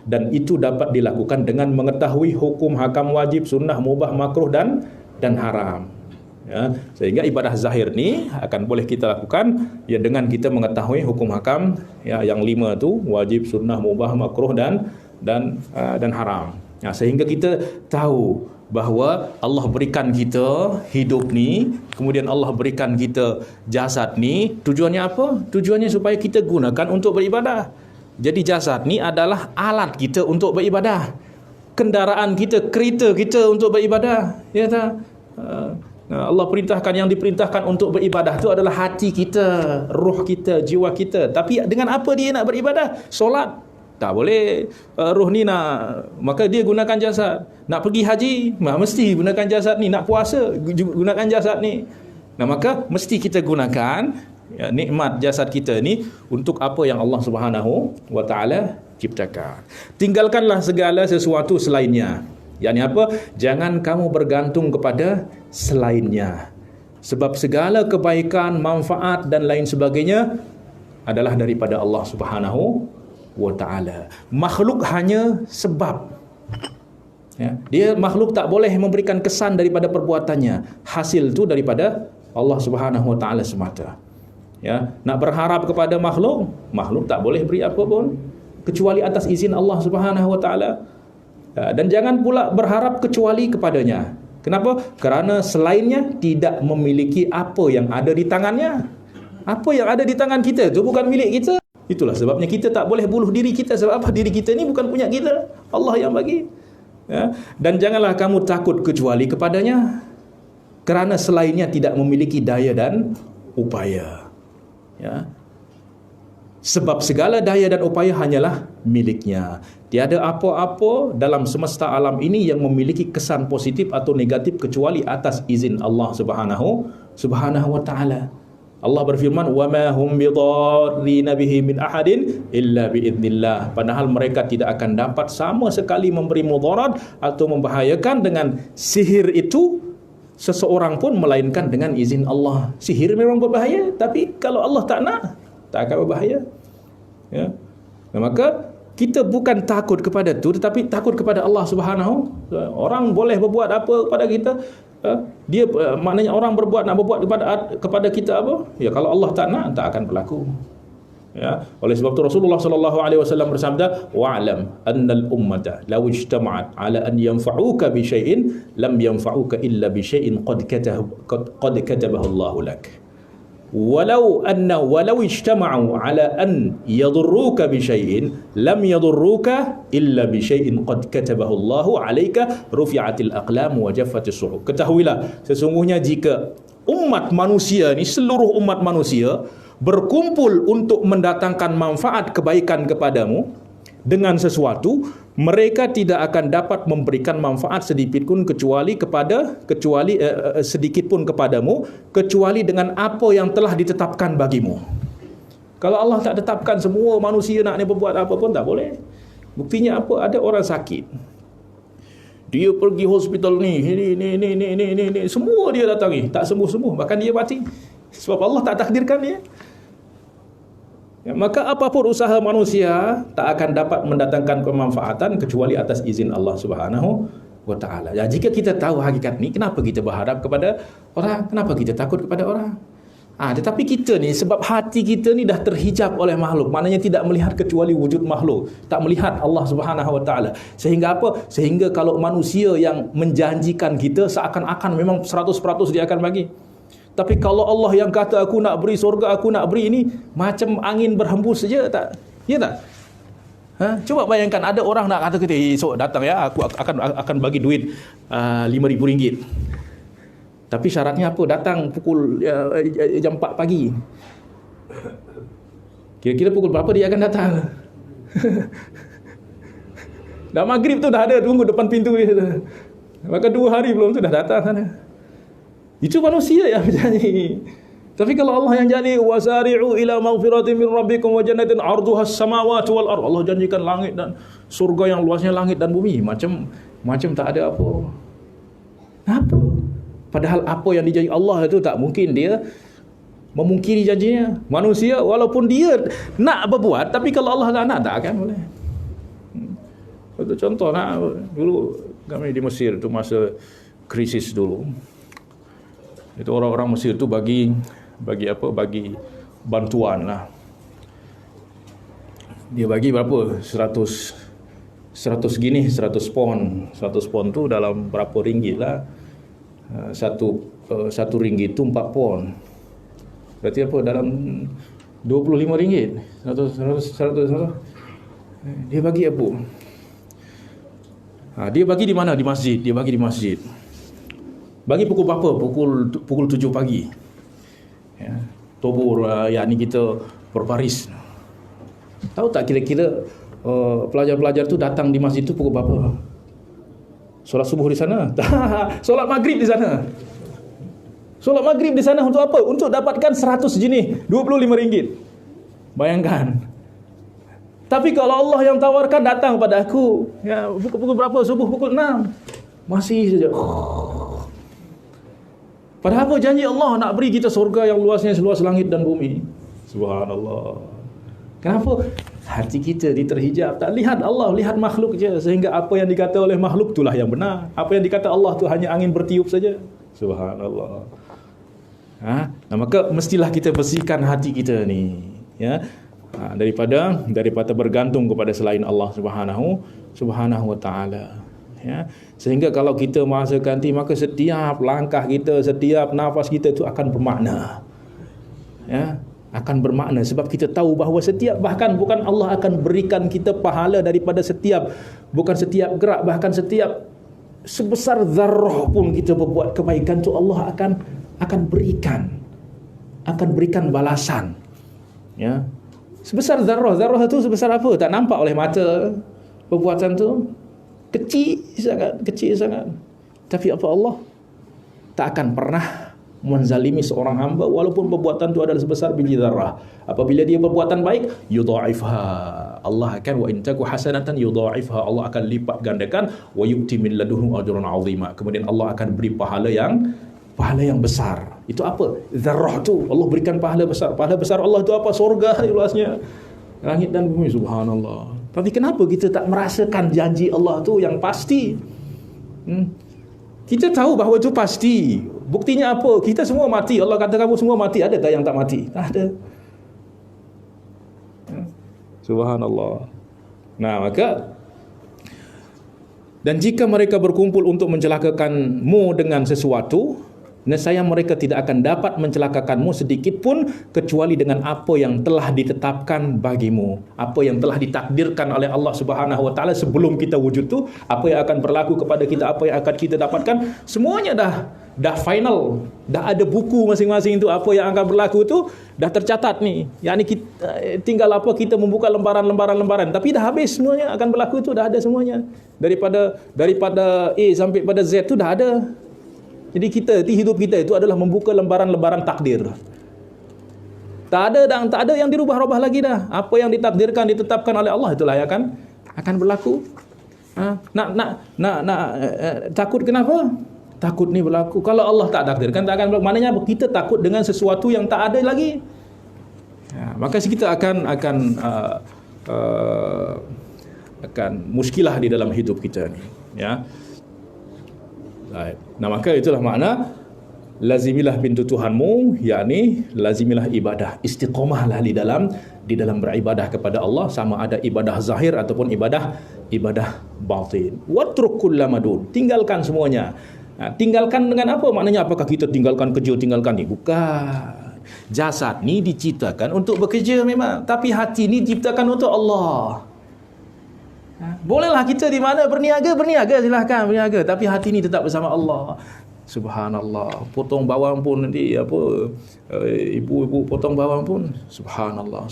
Dan itu dapat dilakukan dengan mengetahui hukum hakam wajib, sunnah, mubah, makruh dan haram. Sehingga ibadah zahir ni akan boleh kita lakukan dengan kita mengetahui hukum hakam yang 5 tu, wajib, sunnah, mubah, makruh dan haram. Sehingga kita tahu bahawa Allah berikan kita hidup ni, kemudian Allah berikan kita jasad ni, tujuannya apa? Tujuannya supaya kita gunakan untuk beribadah. Jadi jasad ni adalah alat kita untuk beribadah. Kendaraan kita, kereta kita untuk beribadah. Allah perintahkan, yang diperintahkan untuk beribadah tu adalah hati kita, roh kita, jiwa kita. Tapi dengan apa dia nak beribadah? Solat tak boleh. Roh ni maka dia gunakan jasad. Nak pergi haji, mesti gunakan jasad ni. Nak puasa, gunakan jasad ni. Maka mesti kita gunakan nikmat jasad kita ni untuk apa yang Allah Subhanahu wa taala ciptakan. Tinggalkanlah segala sesuatu selainnya. Yakni apa? Jangan kamu bergantung kepada selainnya. Sebab segala kebaikan, manfaat dan lain sebagainya adalah daripada Allah Subhanahu wa taala. Makhluk hanya sebab. Dia makhluk tak boleh memberikan kesan daripada perbuatannya. Hasil tu daripada Allah Subhanahu wa taala semata. Nak berharap kepada makhluk tak boleh beri apa pun kecuali atas izin Allah Subhanahu wa taala. Dan jangan pula berharap kecuali kepadanya. Kenapa? Kerana selainnya tidak memiliki apa yang ada di tangannya. Apa yang ada di tangan kita itu bukan milik kita. Itulah sebabnya kita tak boleh bunuh diri kita. Sebab apa? Diri kita ni bukan punya kita, Allah yang bagi. Ya, dan janganlah kamu takut kecuali kepadanya, kerana selainnya tidak memiliki daya dan upaya. Ya. Sebab segala daya dan upaya hanyalah miliknya. Tiada apa-apa dalam semesta alam ini yang memiliki kesan positif atau negatif kecuali atas izin Allah Subhanahu wa taala. Allah berfirman, "Wa ma hum bidarrina bihi min ahadin illa biidznillah." Padahal mereka tidak akan dapat sama sekali memberi mudarat atau membahayakan dengan sihir itu seseorang pun melainkan dengan izin Allah. Sihir memang berbahaya, tapi kalau Allah tak nak, tak akan berbahaya. Ya. Nah, maka kita bukan takut kepada itu, tetapi takut kepada Allah Subhanahu. Orang boleh berbuat apa kepada kita, dia maknanya orang nak berbuat kepada kita apa? Ya, kalau Allah tak nak, tak akan berlaku. Ya, oleh sebab itu Rasulullah sallallahu alaihi wasallam bersabda, "Wa'lam annal ummata law ijtama'at 'ala an yanfa'uka bi syai'in lam yanfa'uka illa bi syai'in qad katabahu Allah lak. Walau ijtama'u 'ala an yadurruka bi syai'in lam yadurruka illa bi syai'in qad katabahu Allah 'alaika rufi'atil aqlam wa jaffatis suhuf." Ketahuilah, sesungguhnya jika umat manusia ni, seluruh umat manusia berkumpul untuk mendatangkan manfaat kebaikan kepadamu dengan sesuatu, mereka tidak akan dapat memberikan manfaat sedikit pun sedikit pun kepadamu kecuali dengan apa yang telah ditetapkan bagimu. Kalau Allah tak tetapkan semua manusia nak berbuat apa pun tak boleh. Buktinya apa? Ada orang sakit, dia pergi hospital ni, semua dia datangi, tak sembuh-sembuh, bahkan dia mati sebab Allah tak takdirkan dia. Ya, maka apapun usaha manusia tak akan dapat mendatangkan kemanfaatan kecuali atas izin Allah Subhanahu wa taala. Ya, jika kita tahu hakikat ni, kenapa kita berharap kepada orang? Kenapa kita takut kepada orang? Tetapi kita ni, sebab hati kita ni dah terhijab oleh makhluk, maknanya tidak melihat kecuali wujud makhluk, tak melihat Allah Subhanahu wa taala. Sehingga apa? Sehingga kalau manusia yang menjanjikan kita, seakan-akan memang 100% dia akan bagi. Tapi kalau Allah yang kata aku nak beri surga, aku nak beri ini, macam angin berhembus saja, tak? Ya tak? Cuba bayangkan ada orang nak kata kita, esok datang ya, aku akan bagi duit RM5,000. Tapi syaratnya apa? Datang pukul jam 4 pagi. Kira-kira pukul berapa dia akan datang? Dah maghrib tu dah ada, tunggu depan pintu dia. Maka 2 hari belum tu dah datang sana. Itu manusia yang berjanji. Tapi kalau Allah yang janji, wasari'u ila maghfiratin min rabbikum wa jannatin 'arduha as-samawati wal ardh, Allah janjikan langit dan surga yang luasnya langit dan bumi, macam tak ada apa. Padahal apa yang dijanji Allah itu tak mungkin dia memungkiri janjinya. Manusia walaupun dia nak berbuat, tapi kalau Allah tak nak, tak akan boleh. Satu contoh dulu kami di Mesir tu masa krisis dulu. Itu orang-orang Mesir tu bagi bantuan lah. Dia bagi berapa? 100 pon. 100 pon tu dalam berapa ringgit lah. Satu ringgit tu 4 pon. Berarti apa? Dalam 25 ringgit. 100. Dia bagi apa? Dia bagi di mana? Di masjid. Dia bagi di masjid. Bagi pukul berapa? Pukul 7 pagi. Ya. Tobur ni kita berbaris. Tahu tak kira-kira pelajar-pelajar tu datang di masjid tu pukul berapa? Solat subuh di sana? Solat maghrib di sana. Solat maghrib di sana untuk apa? Untuk dapatkan 100 jenis, RM25. Bayangkan. Tapi kalau Allah yang tawarkan, datang pada aku, ya, pukul berapa? Subuh pukul 6. Masih saja. Padahal apa janji Allah nak beri kita surga yang luasnya seluas langit dan bumi. Subhanallah. Kenapa? Hati kita diterhijab, tak lihat Allah, lihat makhluk je, sehingga apa yang dikata oleh makhluk itulah yang benar. Apa yang dikata Allah tu hanya angin bertiup saja. Subhanallah. Nah, maka mestilah kita bersihkan hati kita ni, ya, daripada bergantung kepada selain Allah Subhanahu wa taala. Ya, sehingga kalau kita merasakan maka setiap langkah kita, setiap nafas kita itu akan bermakna. Ya, akan bermakna, sebab kita tahu bahawa setiap, bahkan bukan Allah akan berikan kita pahala daripada setiap, bukan setiap gerak, bahkan setiap sebesar zarrah pun kita berbuat kebaikan tu Allah akan berikan balasan. Ya. Sebesar zarrah tu sebesar apa? Tak nampak oleh mata perbuatan tu. Kecil sangat. Tapi apa, Allah tak akan pernah menzalimi seorang hamba walaupun perbuatan itu adalah sebesar biji zarrah. Apabila dia perbuatan baik, yudha'ifha, Allah akan, wa in taku hasanatan yudha'ifha, Allah akan lipat gandakan, wa yu'ti min ladunhu ajran 'azima, kemudian Allah akan beri pahala yang besar. Itu apa? Zarrah tu Allah berikan pahala besar. Pahala besar Allah itu apa? Surga luasnya langit dan bumi, subhanallah. Tapi kenapa kita tak merasakan janji Allah tu yang pasti? Kita tahu bahawa itu pasti. Buktinya apa? Kita semua mati. Allah kata kamu semua mati. Ada tak yang tak mati? Tak ada. Subhanallah. Nah, maka, dan jika mereka berkumpul untuk mencelakakanmu dengan sesuatu, nescaya mereka tidak akan dapat mencelakakanmu sedikit pun kecuali dengan apa yang telah ditetapkan bagimu, apa yang telah ditakdirkan oleh Allah Subhanahu wa taala sebelum kita wujud tu, apa yang akan berlaku kepada kita, apa yang akan kita dapatkan, semuanya dah final, dah ada buku masing-masing tu, apa yang akan berlaku tu dah tercatat ni. Yang ni kita, tinggal apa, kita membuka lembaran, tapi dah habis semuanya akan berlaku tu, dah ada semuanya. Daripada A sampai pada Z tu dah ada. Jadi hidup kita itu adalah membuka lembaran-lembaran takdir. Tak ada yang dirubah-rubah lagi dah. Apa yang ditakdirkan, ditetapkan oleh Allah, itulah yang akan berlaku. Takut kenapa? Takut ni berlaku. Kalau Allah tak takdirkan, tak akan berlaku. Maknanya kita takut dengan sesuatu yang tak ada lagi. Maka kita akan muskilah di dalam hidup kita ni. Ya. Nah, maka itulah makna lazimilah pintu Tuhanmu, yakni lazimilah ibadah, istiqamahlah di dalam beribadah kepada Allah, sama ada ibadah zahir ataupun ibadah batin. Watruk kullamadun, tinggalkan semuanya. Tinggalkan dengan apa? Maknanya apakah kita tinggalkan kerja, tinggalkan ni? Bukan. Jasad ni diciptakan untuk bekerja memang, tapi hati ni diciptakan untuk Allah. Bolehlah kita di mana berniaga silahkan berniaga, tapi hati ni tetap bersama Allah. Subhanallah. Potong bawang pun nanti ibu-ibu potong bawang pun subhanallah.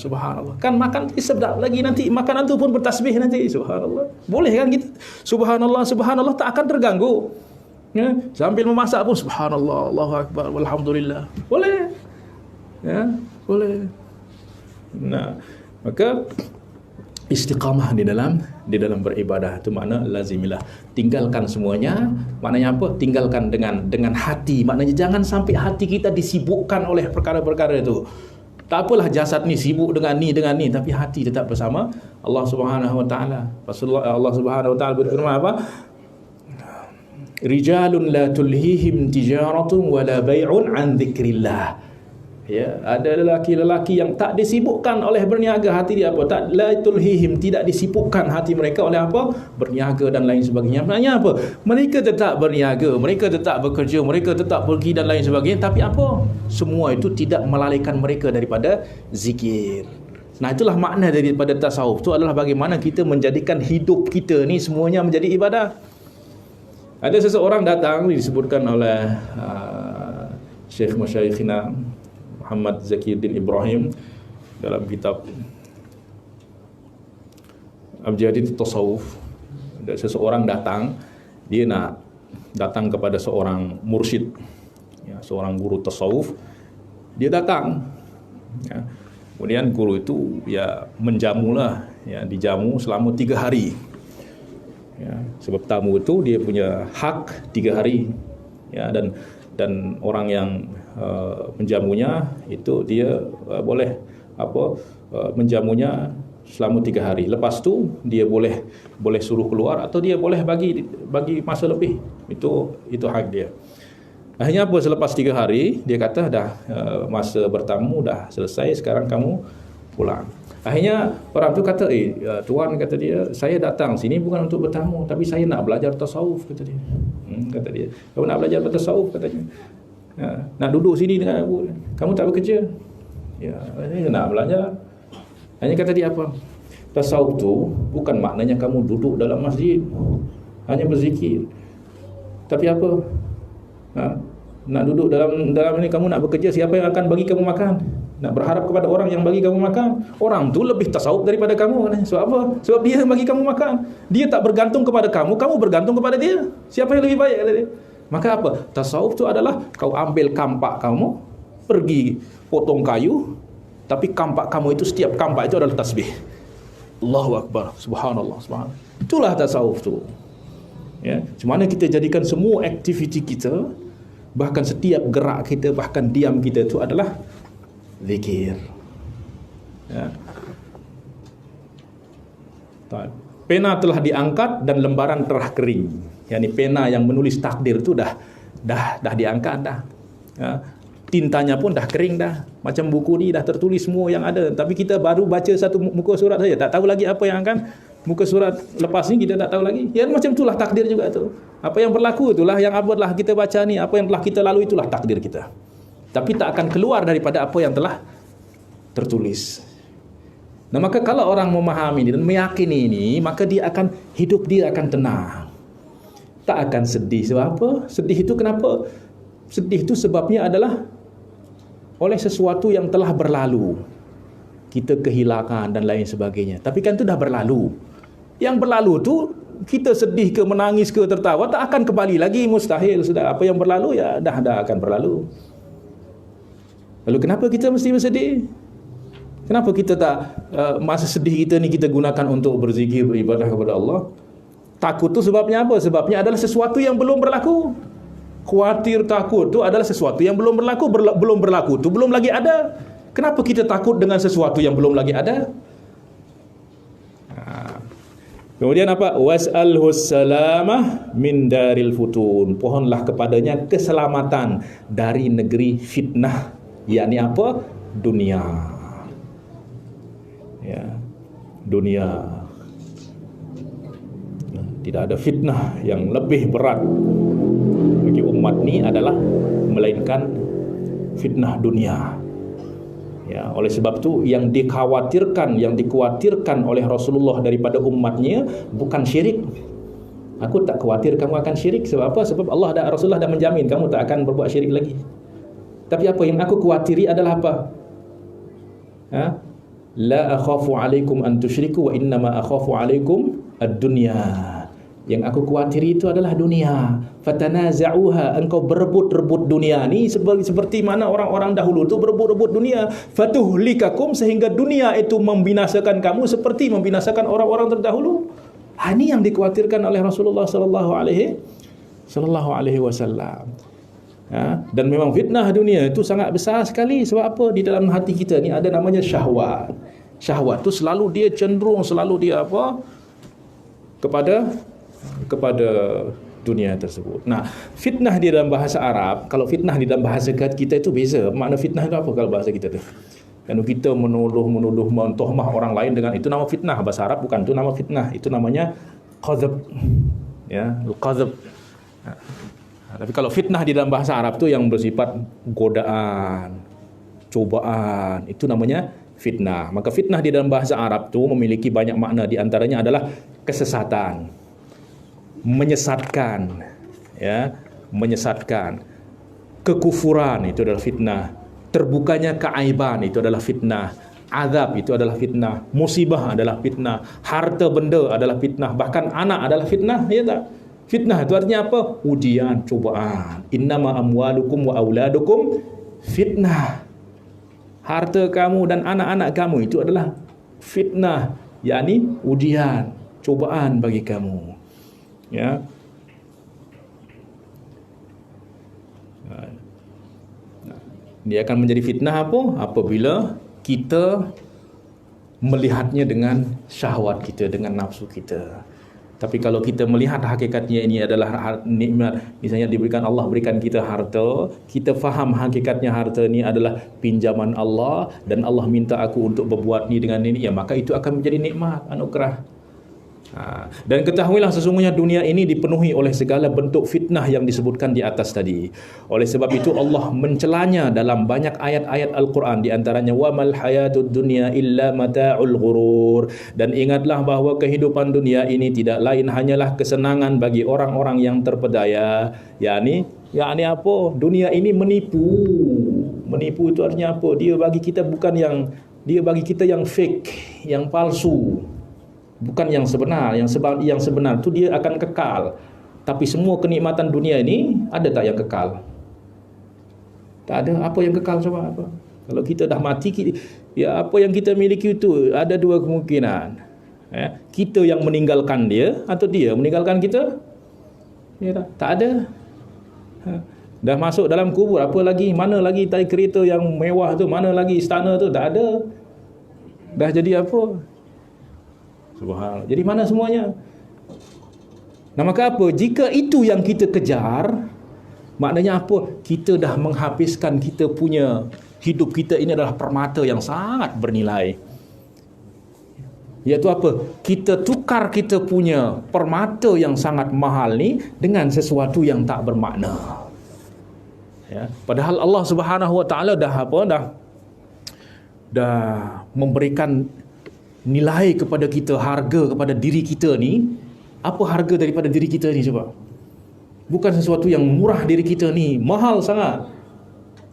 Kan makan sedap lagi nanti, makanan tu pun bertasbih nanti. Subhanallah. Boleh kan kita? Subhanallah tak akan terganggu. Ya, sambil memasak pun subhanallah, Allahu akbar, walhamdulillah. Boleh. Ya, boleh. Nah, maka istiqamah di dalam beribadah itu makna lazimilah, tinggalkan semuanya. Maknanya apa? Tinggalkan dengan hati. Maknanya jangan sampai hati kita disibukkan oleh perkara-perkara itu. Tak apalah jasad ni sibuk dengan ni, tapi hati tetap bersama Allah Subhanahu wa taala. Allah Subhanahu wa taala berfirman apa? Rijalun la tulhihim tijaratun wala bai'un an dzikrillah. Ya, ada lelaki-lelaki yang tak disibukkan oleh berniaga. Hati dia apa? Tak, la tulhihim, tidak disibukkan hati mereka oleh apa? Berniaga dan lain sebagainya. Maknanya apa? Mereka tetap berniaga, mereka tetap bekerja, mereka tetap pergi dan lain sebagainya, tapi apa? Semua itu tidak melalaikan mereka daripada zikir. Nah, itulah makna daripada tasawuf. Itu adalah bagaimana kita menjadikan hidup kita ni semuanya menjadi ibadah. Ada seseorang datang, disebutkan oleh Syekh Masyayikhina Muhammad Zakiuddin Ibrahim dalam kitab Abjadid Tasawuf. Ada seseorang datang, dia nak datang kepada seorang mursyid, ya, seorang guru tasawuf. Dia datang, ya. Kemudian guru itu ya menjamulah, ya, dijamu selama 3 hari. Ya, sebab tamu itu dia punya hak 3 hari, ya, dan orang yang menjamunya itu dia boleh menjamunya selama 3 hari. Lepas tu dia boleh suruh keluar atau dia boleh bagi masa lebih. Itu hak dia. Akhirnya apa, selepas 3 hari dia kata dah masa bertamu dah selesai, sekarang kamu pulang. Akhirnya orang tu kata, tuan, kata dia, saya datang sini bukan untuk bertamu, tapi saya nak belajar tasawuf, kata dia. Kata dia, kamu nak belajar tasawuf, katanya. Nak duduk sini dengan aku, kamu tak bekerja. Ya, ini nak belajar. Hanya kata dia apa? Tasawuf tu bukan maknanya kamu duduk dalam masjid hanya berzikir. Tapi apa? Nak duduk dalam ini, kamu nak bekerja, siapa yang akan bagi kamu makan? Nak berharap kepada orang yang bagi kamu makan. Orang tu lebih tasawuf daripada kamu. Sebab apa? Sebab dia yang bagi kamu makan. Dia tak bergantung kepada kamu, kamu bergantung kepada dia. Siapa yang lebih baik kata dia? Maka apa? Tasawuf tu adalah kau ambil kampak kamu, pergi potong kayu, tapi kampak kamu itu, setiap kampak itu adalah tasbih. Allahu Akbar, subhanallah, subhanallah. Itulah tasawuf tu. Ya, macam mana kita jadikan semua aktiviti kita, bahkan setiap gerak kita, bahkan diam kita itu adalah zikir. Ya. Pena telah diangkat dan lembaran telah kering. Yani pena yang menulis takdir itu dah diangkat dah. Ya. Tintanya pun dah kering dah. Macam buku ni dah tertulis semua yang ada. Tapi kita baru baca satu muka surat saja. Tak tahu lagi apa yang akan muka surat lepas ni, kita tak tahu lagi. Ya macam itulah takdir juga tu. Apa yang berlaku itulah yang abadlah kita baca ni. Apa yang telah kita lalui itulah takdir kita. Tapi tak akan keluar daripada apa yang telah tertulis. Nah maka kalau orang memahami ini dan meyakini ini, maka hidup dia akan tenang. Tak akan sedih. Sebab apa? Sedih itu kenapa? Sedih itu sebabnya adalah oleh sesuatu yang telah berlalu. Kita kehilangan dan lain sebagainya. Tapi kan itu dah berlalu. Yang berlalu tu kita sedih ke, menangis ke, tertawa, tak akan kembali lagi, mustahil. Sudah apa yang berlalu ya dah akan berlalu. Lalu kenapa kita mesti bersedih? Kenapa kita tak masa sedih kita ni kita gunakan untuk berzikir, beribadah kepada Allah? Takut tu sebabnya apa? Sebabnya adalah sesuatu yang belum berlaku. Khawatir, takut tu adalah sesuatu yang belum berlaku. Belum berlaku tu belum lagi ada. Kenapa kita takut dengan sesuatu yang belum lagi ada? Kemudian apa? Was'alhus salamah min daril futun. Pohonlah kepadanya keselamatan dari negeri fitnah. Yakni apa? Dunia. Ya. Dunia. Tidak ada fitnah yang lebih berat bagi umat ni adalah melainkan fitnah dunia. Ya, oleh sebab tu yang dikhawatirkan oleh Rasulullah daripada umatnya bukan syirik. Aku tak khawatir kamu akan syirik. Sebab apa? Sebab Rasulullah dah menjamin kamu tak akan berbuat syirik lagi. Tapi apa yang aku khawatiri adalah apa? La akhafu alaikum an tusyriku wa innama akhafu alaikum ad-dunya. Yang aku khawatiri itu adalah dunia. Fatanaza'uha, engkau berebut-rebut dunia ni seperti mana orang-orang dahulu tu berebut-rebut dunia. Fatuhlikakum, sehingga dunia itu membinasakan kamu seperti membinasakan orang-orang terdahulu. Ini yang dikhawatirkan oleh Rasulullah sallallahu alaihi wasallam. Dan memang fitnah dunia itu sangat besar sekali. Sebab apa? Di dalam hati kita ni ada namanya syahwat. Syahwat tu selalu dia cenderung, selalu dia apa? kepada dunia tersebut. Nah, fitnah di dalam bahasa Arab, kalau fitnah di dalam bahasa kita itu beza. Makna fitnah itu apa kalau bahasa kita tu? Kalau kita menuduh, mentohmah orang lain dengan itu nama fitnah. Bahasa Arab bukan itu nama fitnah, itu namanya qadzab. Ya, qadzab. Tapi kalau fitnah di dalam bahasa Arab tu yang bersifat godaan, cobaan, itu namanya fitnah. Maka fitnah di dalam bahasa Arab tu memiliki banyak makna. Di antaranya adalah kesesatan, menyesatkan, ya, menyesatkan, kekufuran itu adalah fitnah, terbukanya keaiban itu adalah fitnah, azab itu adalah fitnah, musibah adalah fitnah, harta benda adalah fitnah, bahkan anak adalah fitnah, ya tak? Fitnah itu artinya apa? Ujian, cobaan. Innama amwalukum wa auladukum fitnah. Harta kamu dan anak-anak kamu itu adalah fitnah, yakni ujian, cobaan bagi kamu. Ya. Dia akan menjadi fitnah apa? Apabila kita melihatnya dengan syahwat kita, dengan nafsu kita. Tapi kalau kita melihat hakikatnya ini adalah nikmat, misalnya Allah berikan kita harta, kita faham hakikatnya harta ini adalah pinjaman Allah dan Allah minta aku untuk berbuat ni dengan ini, ya maka itu akan menjadi nikmat, anugerah. Dan ketahuilah sesungguhnya dunia ini dipenuhi oleh segala bentuk fitnah yang disebutkan di atas tadi. Oleh sebab itu Allah mencelanya dalam banyak ayat-ayat Al-Quran, di antaranya wamal hayatud dunya illa mata'ul ghurur. Dan ingatlah bahawa kehidupan dunia ini tidak lain hanyalah kesenangan bagi orang-orang yang terpedaya. yakni apa? Dunia ini menipu. Menipu itu artinya apa? Dia bagi kita yang fake, yang palsu. Bukan yang sebenar. Yang sebenar itu dia akan kekal. Tapi semua kenikmatan dunia ini ada tak yang kekal? Tak ada. Apa yang kekal coba apa? Kalau kita dah mati, ya apa yang kita miliki itu ada dua kemungkinan. Kita yang meninggalkan dia atau dia meninggalkan kita? Ya, tak ada. Dah masuk dalam kubur, apa lagi? Mana lagi tadi kereta yang mewah tu? Mana lagi istana tu? Tak ada. Dah jadi apa? Subhanallah. Jadi mana semuanya? Nah, maka apa? Jika itu yang kita kejar, maknanya apa? Kita dah menghabiskan kita punya hidup kita ini adalah permata yang sangat bernilai. Iaitu apa? Kita tukar kita punya permata yang sangat mahal ni dengan sesuatu yang tak bermakna. Ya, padahal Allah Subhanahu Wa Taala dah memberikan nilai kepada kita, harga kepada diri kita ni. Apa harga daripada diri kita ni coba? Bukan sesuatu yang murah, diri kita ni mahal sangat.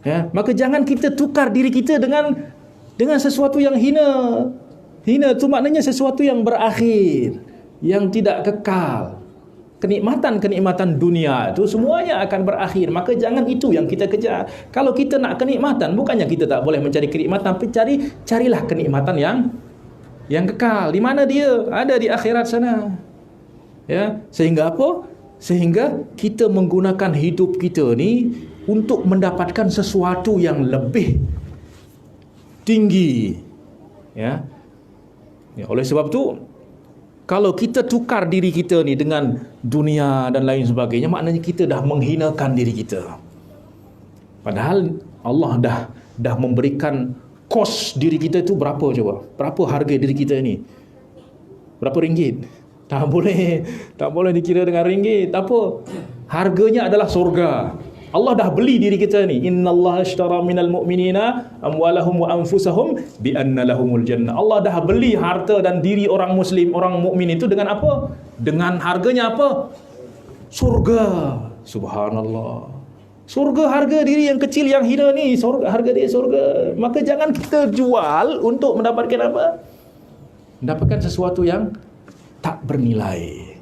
Ya, maka jangan kita tukar diri kita dengan sesuatu yang hina. Hina tu maknanya sesuatu yang berakhir, yang tidak kekal. Kenikmatan-kenikmatan dunia itu semuanya akan berakhir. Maka jangan itu yang kita kejar. Kalau kita nak kenikmatan, bukannya kita tak boleh mencari kenikmatan, tapi carilah kenikmatan yang kekal. Di mana dia? Ada di akhirat sana. Ya, sehingga apa? Sehingga kita menggunakan hidup kita ni untuk mendapatkan sesuatu yang lebih tinggi. Ya. Oleh sebab tu, kalau kita tukar diri kita ni dengan dunia dan lain sebagainya, maknanya kita dah menghinakan diri kita. Padahal Allah dah memberikan kos diri kita itu berapa coba? Berapa harga diri kita ni? Berapa ringgit? Tak boleh dikira dengan ringgit. Apa? Harganya adalah surga. Allah dah beli diri kita ni. Innallaha ashtara minal mu'minina amwalahum wa anfusahum bi anna lahumul jannah. Allah dah beli harta dan diri orang muslim, orang mukmin itu dengan apa? Dengan harganya apa? Surga. Subhanallah. Surga, harga diri yang kecil, yang hina ni, surga, harga dia surga. Maka jangan kita jual untuk mendapatkan apa? Mendapatkan sesuatu yang tak bernilai.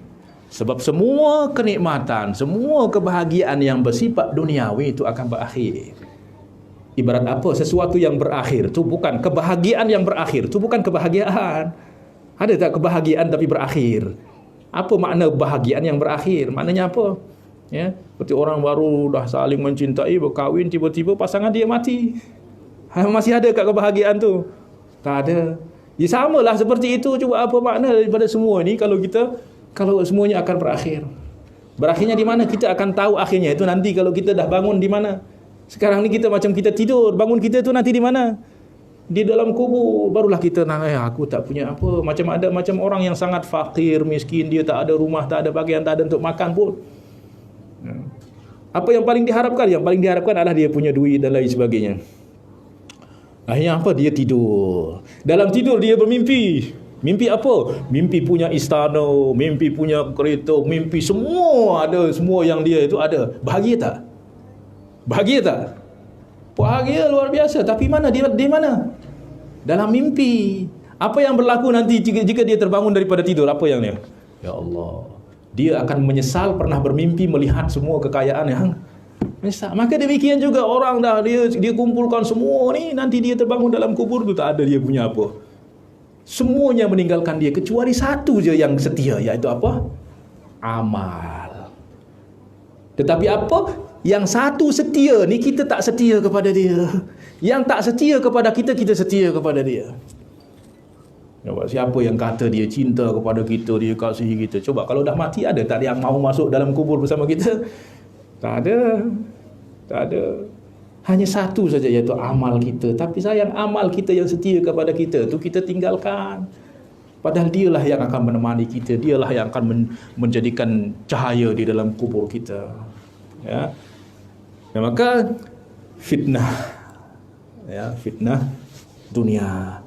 Sebab semua kenikmatan, semua kebahagiaan yang bersifat duniawi itu akan berakhir. Ibarat apa? Sesuatu yang berakhir itu bukan kebahagiaan yang berakhir, itu bukan kebahagiaan. Ada tak kebahagiaan tapi berakhir? Apa makna kebahagiaan yang berakhir? Maknanya apa? Ya, seperti orang baru dah saling mencintai, berkahwin, tiba-tiba pasangan dia mati. Masih ada kat kebahagiaan tu? Tak ada. Ya, samalah seperti itu. Cuba apa makna daripada semua ni kalau semuanya akan berakhir? Berakhirnya di mana? Kita akan tahu akhirnya itu nanti kalau kita dah bangun di mana. Sekarang ni kita macam kita tidur, bangun kita tu nanti di mana? Di dalam kubur. Barulah kita aku tak punya apa. Macam orang yang sangat fakir, miskin, dia tak ada rumah, tak ada pakaian, tak ada untuk makan pun. Apa yang paling diharapkan? Yang paling diharapkan adalah dia punya duit dan lain sebagainya. Akhirnya apa? Dia tidur. Dalam tidur dia bermimpi. Mimpi apa? Mimpi punya istana, mimpi punya kereta, mimpi semua ada, semua yang dia itu ada. Bahagia tak? Bahagia tak? Bahagia luar biasa. Tapi mana dia di mana? Dalam mimpi. Apa yang berlaku nanti jika dia terbangun daripada tidur? Apa yang dia? Ya Allah, dia akan menyesal pernah bermimpi melihat semua kekayaan yang menyesal. Maka demikian juga orang dah dia kumpulkan semua ni, nanti dia terbangun dalam kubur tu tak ada dia punya apa. Semuanya meninggalkan dia kecuali satu je yang setia, iaitu apa? Amal. Tetapi apa? Yang satu setia ni kita tak setia kepada dia. Yang tak setia kepada kita, kita setia kepada dia. Siapa yang kata dia cinta kepada kita, dia kasihi kita? Coba kalau dah mati, ada tak yang mahu masuk dalam kubur bersama kita? Tak ada. Tak ada. Hanya satu saja, iaitu amal kita. Tapi sayang, amal kita yang setia kepada kita tu kita tinggalkan. Padahal dialah yang akan menemani kita, dialah yang akan menjadikan cahaya di dalam kubur kita. Ya. Dan maka fitnah, ya, fitnah dunia.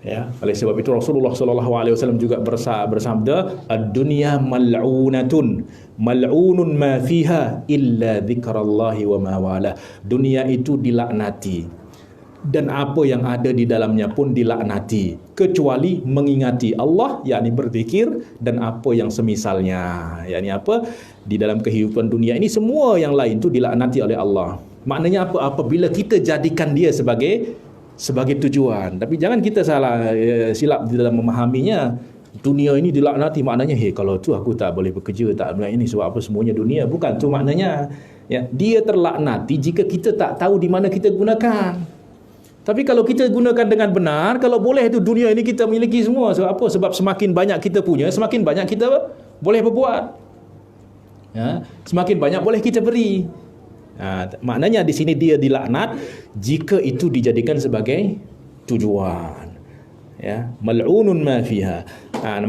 Ya, oleh sebab itu Rasulullah sallallahu alaihi wasallam juga bersabda, ad-dunya mal'unatun, mal'unun ma fiha illa dzikrallahi wa ma wala. Dunia itu dilaknati dan apa yang ada di dalamnya pun dilaknati kecuali mengingati Allah, yakni berzikir, dan apa yang semisalnya, yakni apa di dalam kehidupan dunia ini semua yang lain itu dilaknati oleh Allah. Maknanya apa? Apabila kita jadikan dia sebagai tujuan. Tapi jangan kita silap di dalam memahaminya. Dunia ini dilaknati maknanya, kalau tu aku tak boleh bekerja, tak boleh ini, sebab apa semuanya dunia. Bukan tu maknanya. Ya, dia terlaknati jika kita tak tahu di mana kita gunakan. Tapi kalau kita gunakan dengan benar, kalau boleh tu dunia ini kita miliki semua. Sebab apa? Sebab semakin banyak kita punya, semakin banyak kita boleh berbuat. Ya, semakin banyak boleh kita beri. Maknanya di sini dia dilaknat jika itu dijadikan sebagai tujuan. Ya, mal'unun ma fiha.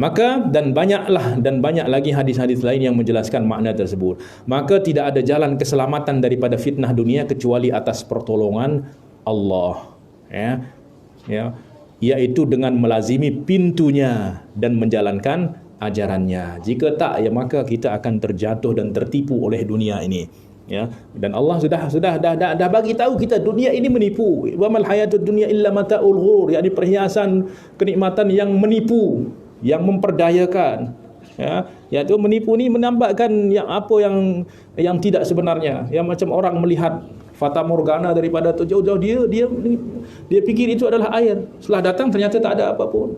Maka dan banyak lagi hadis-hadis lain yang menjelaskan makna tersebut. Maka tidak ada jalan keselamatan daripada fitnah dunia kecuali atas pertolongan Allah. Ya, yaitu dengan melazimi pintunya dan menjalankan ajarannya. Jika tak, ya maka kita akan terjatuh dan tertipu oleh dunia ini. Ya, dan Allah sudah bagi tahu kita dunia ini menipu. Wa mal hayatud dunya illa mata'ul ghurur, yakni perhiasan kenikmatan yang menipu, yang memperdayakan. Ya, iaitu menipu ni menambahkan yang tidak sebenarnya. Yang macam orang melihat fata morgana daripada jauh-jauh, dia fikir itu adalah air. Setelah datang ternyata tak ada apa-apa pun.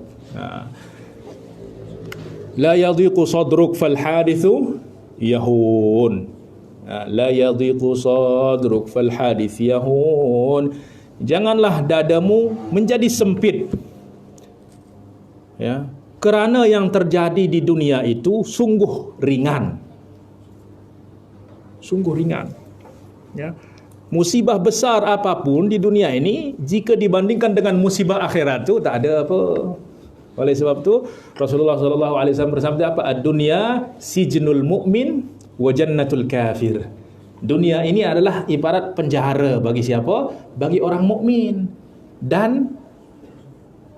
La yadhiqu sadruk fal hadithu yahun. La yadhiqu sadruk fal hadith yahun. Janganlah dadamu menjadi sempit, ya, kerana yang terjadi di dunia itu sungguh ringan. Sungguh ringan. Ya. Musibah besar apapun di dunia ini, jika dibandingkan dengan musibah akhirat itu tak ada apa. Oleh sebab itu Rasulullah sallallahu alaihi wasallam bersabda apa? Ad-dunya sijnul mu'min wa jannatul kafir. Dunia ini adalah ibarat penjara bagi siapa? Bagi orang mukmin, dan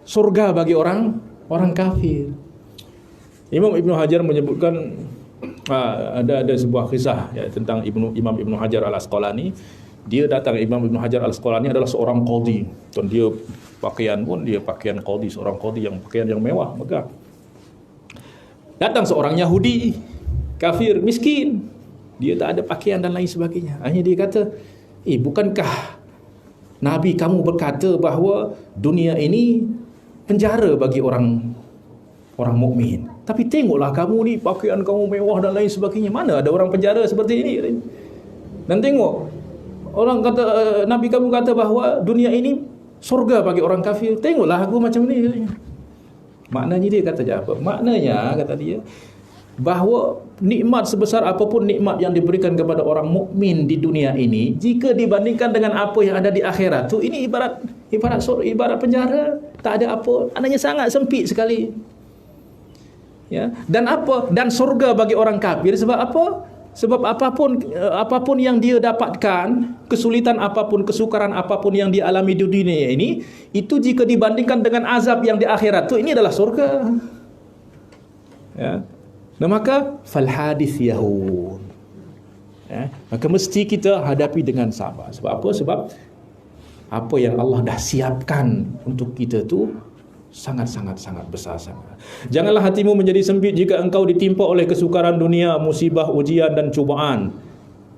surga bagi orang kafir. Imam Ibn Hajar menyebutkan ada sebuah kisah ya, tentang Imam Ibn Hajar Al-Asqalani. Dia datang, Imam Ibn Hajar Al-Asqalani adalah seorang qadhi, dan dia pakaian qadhi, seorang qadhi yang pakaian yang mewah, megah. Datang seorang Yahudi kafir, miskin, dia tak ada pakaian dan lain sebagainya. Akhirnya dia kata, bukankah Nabi kamu berkata bahawa dunia ini penjara bagi orang mukmin? Tapi tengoklah kamu ni, pakaian kamu mewah dan lain sebagainya. Mana ada orang penjara seperti ini? Dan tengok, orang kata Nabi kamu kata bahawa dunia ini surga bagi orang kafir. Tengoklah aku macam ni. Maknanya dia kata apa? Maknanya kata dia bahawa nikmat sebesar apapun nikmat yang diberikan kepada orang mukmin di dunia ini, jika dibandingkan dengan apa yang ada di akhirat tu, ini ibarat penjara, tak ada apa. Maknanya sangat sempit sekali. Ya, dan surga bagi orang kafir sebab apa? Sebab apapun yang dia dapatkan, kesulitan apapun, kesukaran apapun yang dia alami di dunia ini, itu jika dibandingkan dengan azab yang di akhirat tu, ini adalah surga. Ya. Nah, maka fal hadith yahun. Ya, maka mesti kita hadapi dengan sabar. Sebab apa? Sebab apa yang Allah dah siapkan untuk kita tu sangat besar sangat. Janganlah hatimu menjadi sempit jika engkau ditimpa oleh kesukaran dunia, musibah, ujian dan cubaan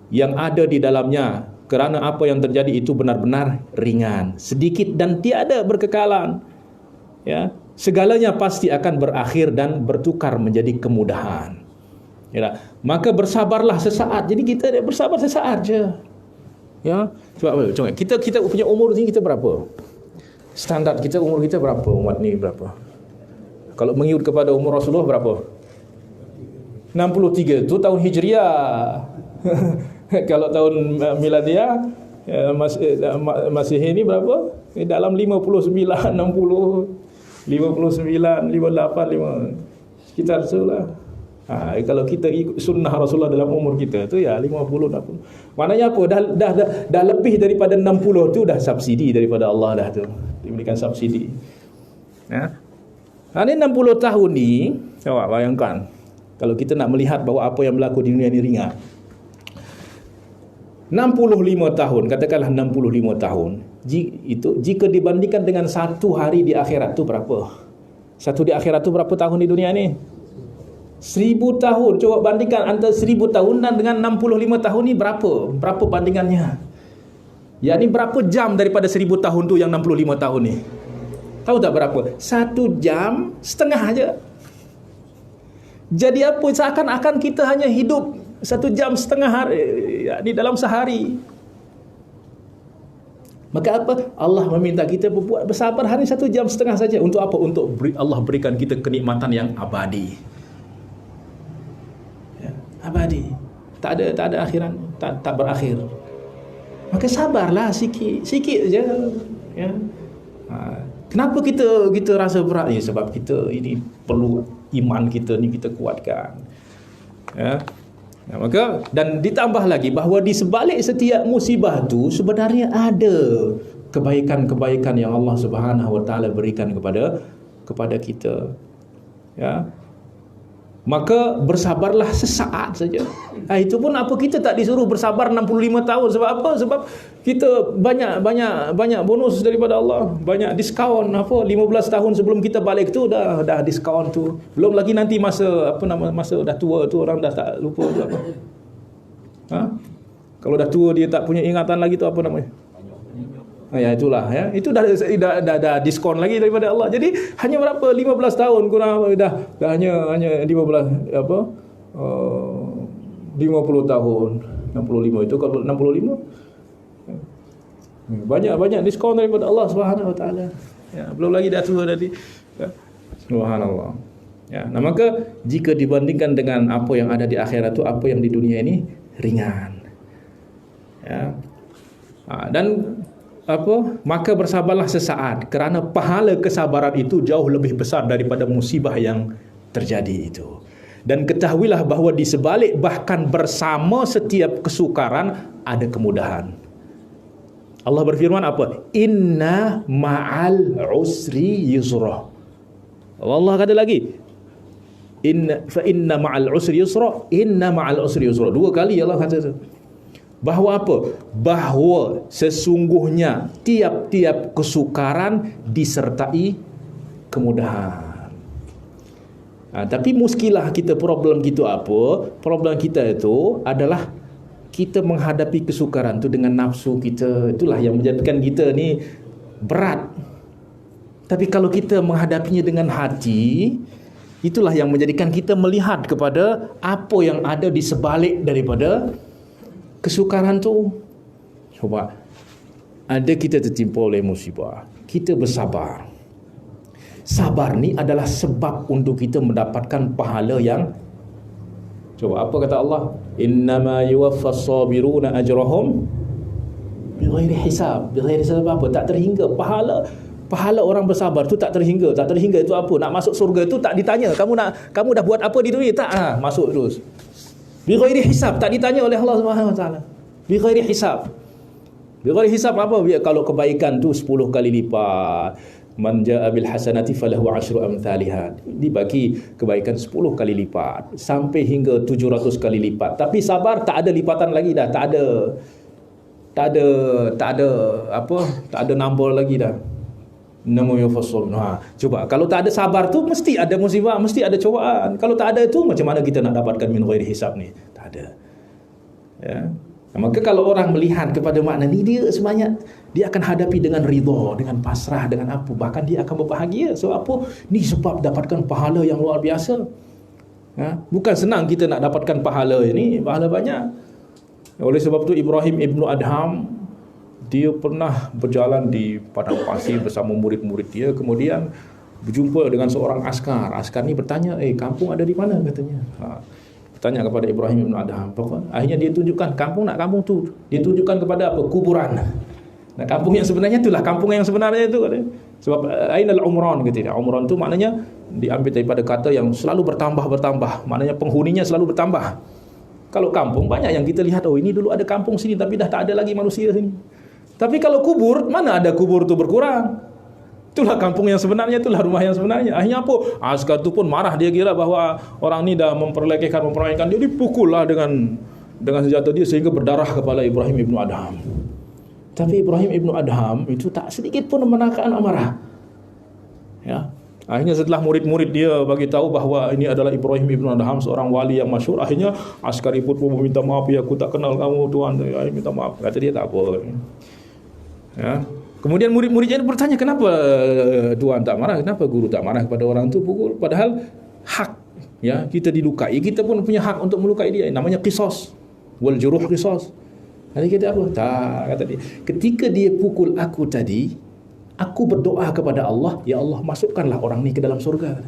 yang ada di dalamnya, kerana apa yang terjadi itu benar-benar ringan, sedikit dan tiada berkekalan. Ya, segalanya pasti akan berakhir dan bertukar menjadi kemudahan. Ya, maka bersabarlah sesaat. Jadi kita bersabar sesaat je. Ya, sebab apa? Kita punya umur ni kita berapa? Standard kita, umur kita berapa? Umat ni berapa? Kalau mengikut kepada umur Rasulullah berapa? 63. Itu tahun Hijriah. Kalau tahun Miladiah masih ini berapa? Dalam 59, 60. 59, 58, 5 sekitar itulah. Kalau kita ikut sunnah Rasulullah dalam umur kita tu ya 50, 60. Maknanya apa? Dah lebih daripada 60 tu dah subsidi daripada Allah dah tu. Diberikan subsidi. Ya. Ini 60 tahun ni, coba bayangkan. Kalau kita nak melihat bahawa apa yang berlaku di dunia ni ringan. 65 tahun, katakanlah 65 tahun. Jika dibandingkan dengan satu hari di akhirat tu berapa? Satu di akhirat tu berapa tahun di dunia ni? 1000 tahun. Coba bandingkan antara 1000 tahun dan dengan 65 tahun ni berapa? Berapa bandingannya? Ya ni berapa jam daripada 1000 tahun tu yang 65 tahun ni? Tahu tak berapa? 1 jam setengah aja. Jadi apa? Seakan-akan kita hanya hidup 1 jam setengah hari, ya, di dalam sehari. Maka apa? Allah meminta kita berbuat bersabar hanya 1 jam setengah saja. Untuk apa? Untuk Allah berikan kita kenikmatan yang abadi. Ya, abadi. Tak ada akhiran, tak berakhir. Maka sabarlah sikit saja. Ya. Kenapa kita rasa berat ni? Sebab kita ini perlu iman kita ni kita kuatkan. Ya. Maka dan ditambah lagi bahawa di sebalik setiap musibah tu sebenarnya ada kebaikan-kebaikan yang Allah Subhanahu Wa Taala berikan kepada kita. Ya. Maka bersabarlah sesaat saja. Itu pun apa kita tak disuruh bersabar 65 tahun. Sebab apa? Sebab kita banyak bonus daripada Allah, banyak diskaun. 15 tahun sebelum kita balik tu dah diskaun tu. Belum lagi nanti masa dah tua tu orang dah tak lupa tu apa. Kalau dah tua dia tak punya ingatan lagi tu apa namanya? Ya itulah ya. Itu dah diskon lagi daripada Allah. Jadi hanya berapa 15 tahun kurang dah hanya 15 50 tahun. 65 itu kalau 65 banyak diskon daripada Allah Subhanahu Wa Taala. Ya, belum lagi dah tua tadi. Ya. Subhanallah. Ya, nah maka jika dibandingkan dengan apa yang ada di akhirat itu, apa yang di dunia ini ringan. Ya. Dan maka bersabarlah sesaat kerana pahala kesabaran itu jauh lebih besar daripada musibah yang terjadi itu. Dan ketahuilah bahawa di sebalik bahkan bersama setiap kesukaran ada kemudahan. Allah berfirman apa? Inna ma'al usri yusra. Allah kata lagi, inna ma'al usri yusra, inna ma'al usri yusra. 2 kali Allah kata tu. Bahawa apa? Bahawa sesungguhnya tiap-tiap kesukaran disertai kemudahan. Tapi muskilah kita, problem kita apa? Problem kita itu adalah kita menghadapi kesukaran itu dengan nafsu kita. Itulah yang menjadikan kita ni berat. Tapi kalau kita menghadapinya dengan hati, itulah yang menjadikan kita melihat kepada apa yang ada di sebalik daripada kesukaran tu. Coba, ada kita tertimpa oleh musibah, kita bersabar. Sabar ni adalah sebab untuk kita mendapatkan pahala yang, coba apa kata Allah? Innama yuwaffas sabiruna ajrahum bighairi hisab. Bighairi hisab apa? Tak terhingga. Pahala orang bersabar tu tak terhingga. Tak terhingga itu apa? Nak masuk surga tu tak ditanya, kamu dah buat apa di dunia? Tak, masuk terus. Bighairi hisab, tak ditanya oleh Allah Subhanahu Wa Taala. Bighairi hisab. Bighairi hisab apa? Kalau kebaikan tu 10 kali lipat. Man jaa bil hasanati falahu 10 amsalha. Dibagi kebaikan 10 kali lipat sampai hingga 700 kali lipat. Tapi sabar tak ada lipatan lagi dah, tak ada number lagi dah. Namanya fasal. Coba kalau tak ada sabar tu mesti ada musibah, mesti ada cobaan. Kalau tak ada itu macam mana kita nak dapatkan min ghairi hisab ni? Tak ada. Ya. Maka kalau orang melihat kepada makna ni, dia sebenarnya dia akan hadapi dengan ridha, dengan pasrah, dengan apa, bahkan dia akan berbahagia. Sebab apa? Ni sebab dapatkan pahala yang luar biasa. Bukan senang kita nak dapatkan pahala ini, pahala banyak. Oleh sebab tu Ibrahim ibnu Adham, dia pernah berjalan di padang pasir bersama murid-murid dia, kemudian berjumpa dengan seorang askar. Askar ni bertanya, kampung ada di mana katanya. Bertanya kepada Ibrahim ibn Adham. Akhirnya dia tunjukkan kampung tu. Dia tunjukkan kepada apa? Kuburan. Nah, kampung yang sebenarnya itulah kampung yang sebenarnya itu. Sebab ainal umran gitu ya. Umran tu maknanya diambil daripada kata yang selalu bertambah. Maknanya penghuninya selalu bertambah. Kalau kampung banyak yang kita lihat, oh ini dulu ada kampung sini tapi dah tak ada lagi manusia sini. Tapi kalau kubur, mana ada kubur tu berkurang. Itulah kampung yang sebenarnya, itulah rumah yang sebenarnya. Akhirnya apa? Askar tu pun marah, dia kira bahawa orang ni dah memperlekehkan dia dipukul lah dengan senjata dia sehingga berdarah kepala Ibrahim ibnu Adham. Tapi Ibrahim ibnu Adham itu tak sedikit pun menaklukkan amarah. Ya. Akhirnya setelah murid-murid dia bagi tahu bahawa ini adalah Ibrahim ibnu Adham, seorang wali yang masyhur, akhirnya Askari pun meminta maaf, ya aku tak kenal kamu tuan, ya, minta maaf. Kata dia tak apa. Ya. Kemudian murid-muridnya bertanya, kenapa tuan tak marah, kenapa guru tak marah kepada orang tu pukul, padahal hak, ya, kita dilukai, kita pun punya hak untuk melukai dia, namanya qisas, wal juruh qisas. Dia kata apa? Tak, kata dia, ketika dia pukul aku tadi, aku berdoa kepada Allah, ya Allah masukkanlah orang ni ke dalam surga.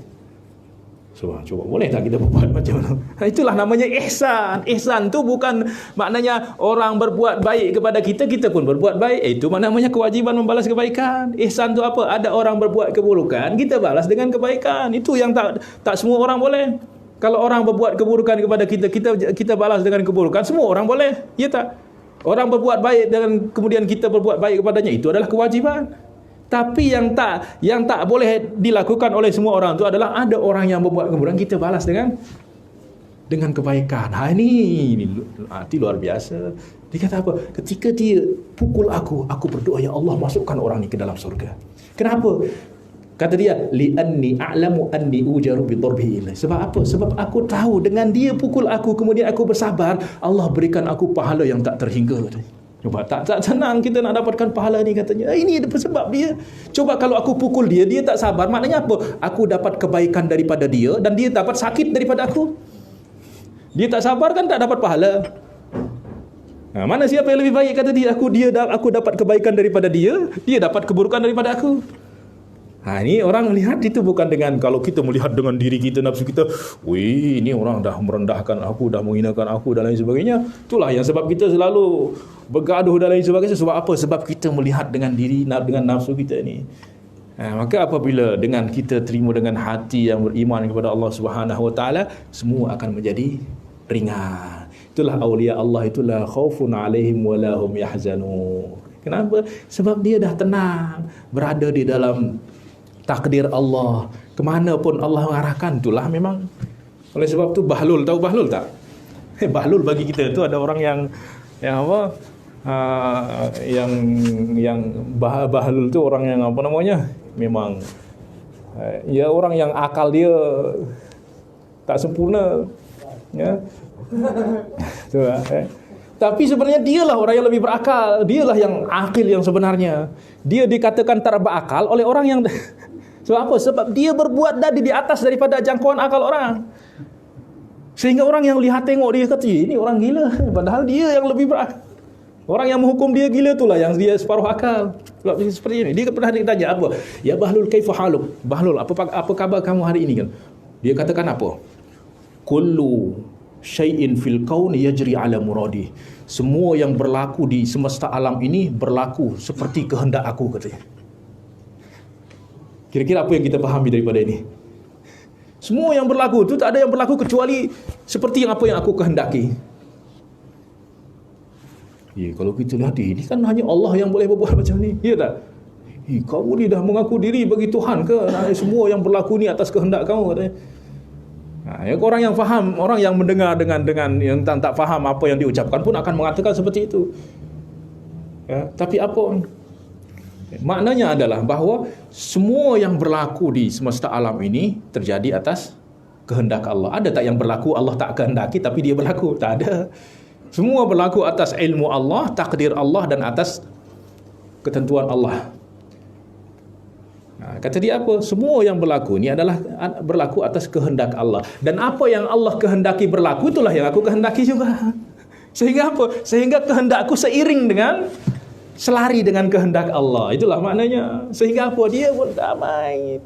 Coba boleh tak kita buat macam mana? Itulah namanya ihsan. Ihsan tu bukan maknanya orang berbuat baik kepada kita, kita pun berbuat baik. Itu namanya kewajiban membalas kebaikan. Ihsan tu apa? Ada orang berbuat keburukan, kita balas dengan kebaikan. Itu yang tak semua orang boleh. Kalau orang berbuat keburukan kepada kita balas dengan keburukan, semua orang boleh. Ya tak? Orang berbuat baik dan kemudian kita berbuat baik kepadanya, itu adalah kewajiban. Tapi yang tak boleh dilakukan oleh semua orang itu adalah ada orang yang berbuat keburukan, kita balas dengan kebaikan. Ini arti luar biasa. Dia kata apa? Ketika dia pukul aku berdoa, ya Allah masukkan orang ini ke dalam surga. Kenapa? Kata dia, li'anni a'lamu anni ujaru bi darbihi. Sebab apa? Sebab aku tahu dengan dia pukul aku, kemudian aku bersabar, Allah berikan aku pahala yang tak terhingga. Coba tak senang kita nak dapatkan pahala ni, katanya. Ini sebab dia. Coba kalau aku pukul dia tak sabar, maknanya apa? Aku dapat kebaikan daripada dia dan dia dapat sakit daripada aku. Dia tak sabar kan tak dapat pahala. Mana siapa yang lebih baik, kata dia? Aku dapat kebaikan daripada dia dapat keburukan daripada aku. Ini orang melihat itu bukan dengan, kalau kita melihat dengan diri kita, nafsu kita, wih, ini orang dah merendahkan aku, dah menghinakan aku dan lain sebagainya. Itulah yang sebab kita selalu bergaduh dan lain sebagainya. Sebab apa? Sebab kita melihat dengan diri, dengan nafsu kita ni. Maka apabila dengan kita terima dengan hati yang beriman kepada Allah Subhanahu Wa Taala, semua akan menjadi ringan. Itulah awliya Allah, itulah khaufun alaihim wa lahum yahzanun. Kenapa? Sebab dia dah tenang, berada di dalam takdir Allah. Kemana pun Allah mengarahkan, itulah memang. Oleh sebab tu bahlul, tahu bahlul tak? Bahlul bagi kita tu ada orang yang apa? Yang bahlul tu orang yang apa namanya? Memang ya orang yang akal dia tak sempurna, ya. Tapi sebenarnya dialah orang yang lebih berakal, dialah yang akil yang sebenarnya. Dia dikatakan tak berakal oleh orang yang sebab apa? Sebab dia berbuat di atas daripada jangkauan akal orang. Sehingga orang yang lihat tengok dia kata, ini orang gila. Padahal dia yang lebih berakal. Orang yang menghukum dia gila itulah yang dia separuh akal. Sebab seperti ini. Dia pernah ditanya apa? Ya Bahlul, kaifa haluk? Bahlul, apa kabar kamu hari ini kan? Dia katakan apa? Kullu syai'in fil kaun yajri ala muradi. Semua yang berlaku di semesta alam ini berlaku seperti kehendak aku, katanya. Kira-kira apa yang kita fahami daripada ini? Semua yang berlaku itu tak ada yang berlaku kecuali seperti apa yang aku kehendaki. Kalau kita lihat ini kan hanya Allah yang boleh berbuat macam ni. Ya tak? Kamu ni dah mengaku diri bagi Tuhan ke? Semua yang berlaku ni atas kehendak kamu, katanya. Orang yang faham, orang yang mendengar dengan yang tak faham apa yang diucapkan pun akan mengatakan seperti itu. Tapi apa? Maknanya adalah bahawa semua yang berlaku di semesta alam ini terjadi atas kehendak Allah. Ada tak yang berlaku Allah tak kehendaki tapi dia berlaku? Tak ada. Semua berlaku atas ilmu Allah, takdir Allah dan atas ketentuan Allah. Kata dia apa? Semua yang berlaku ni adalah berlaku atas kehendak Allah. Dan apa yang Allah kehendaki berlaku, itulah yang aku kehendaki juga. Sehingga apa? Sehingga kehendakku seiring dengan, selari dengan kehendak Allah. Itulah maknanya. Sehingga apa? Dia pun damai,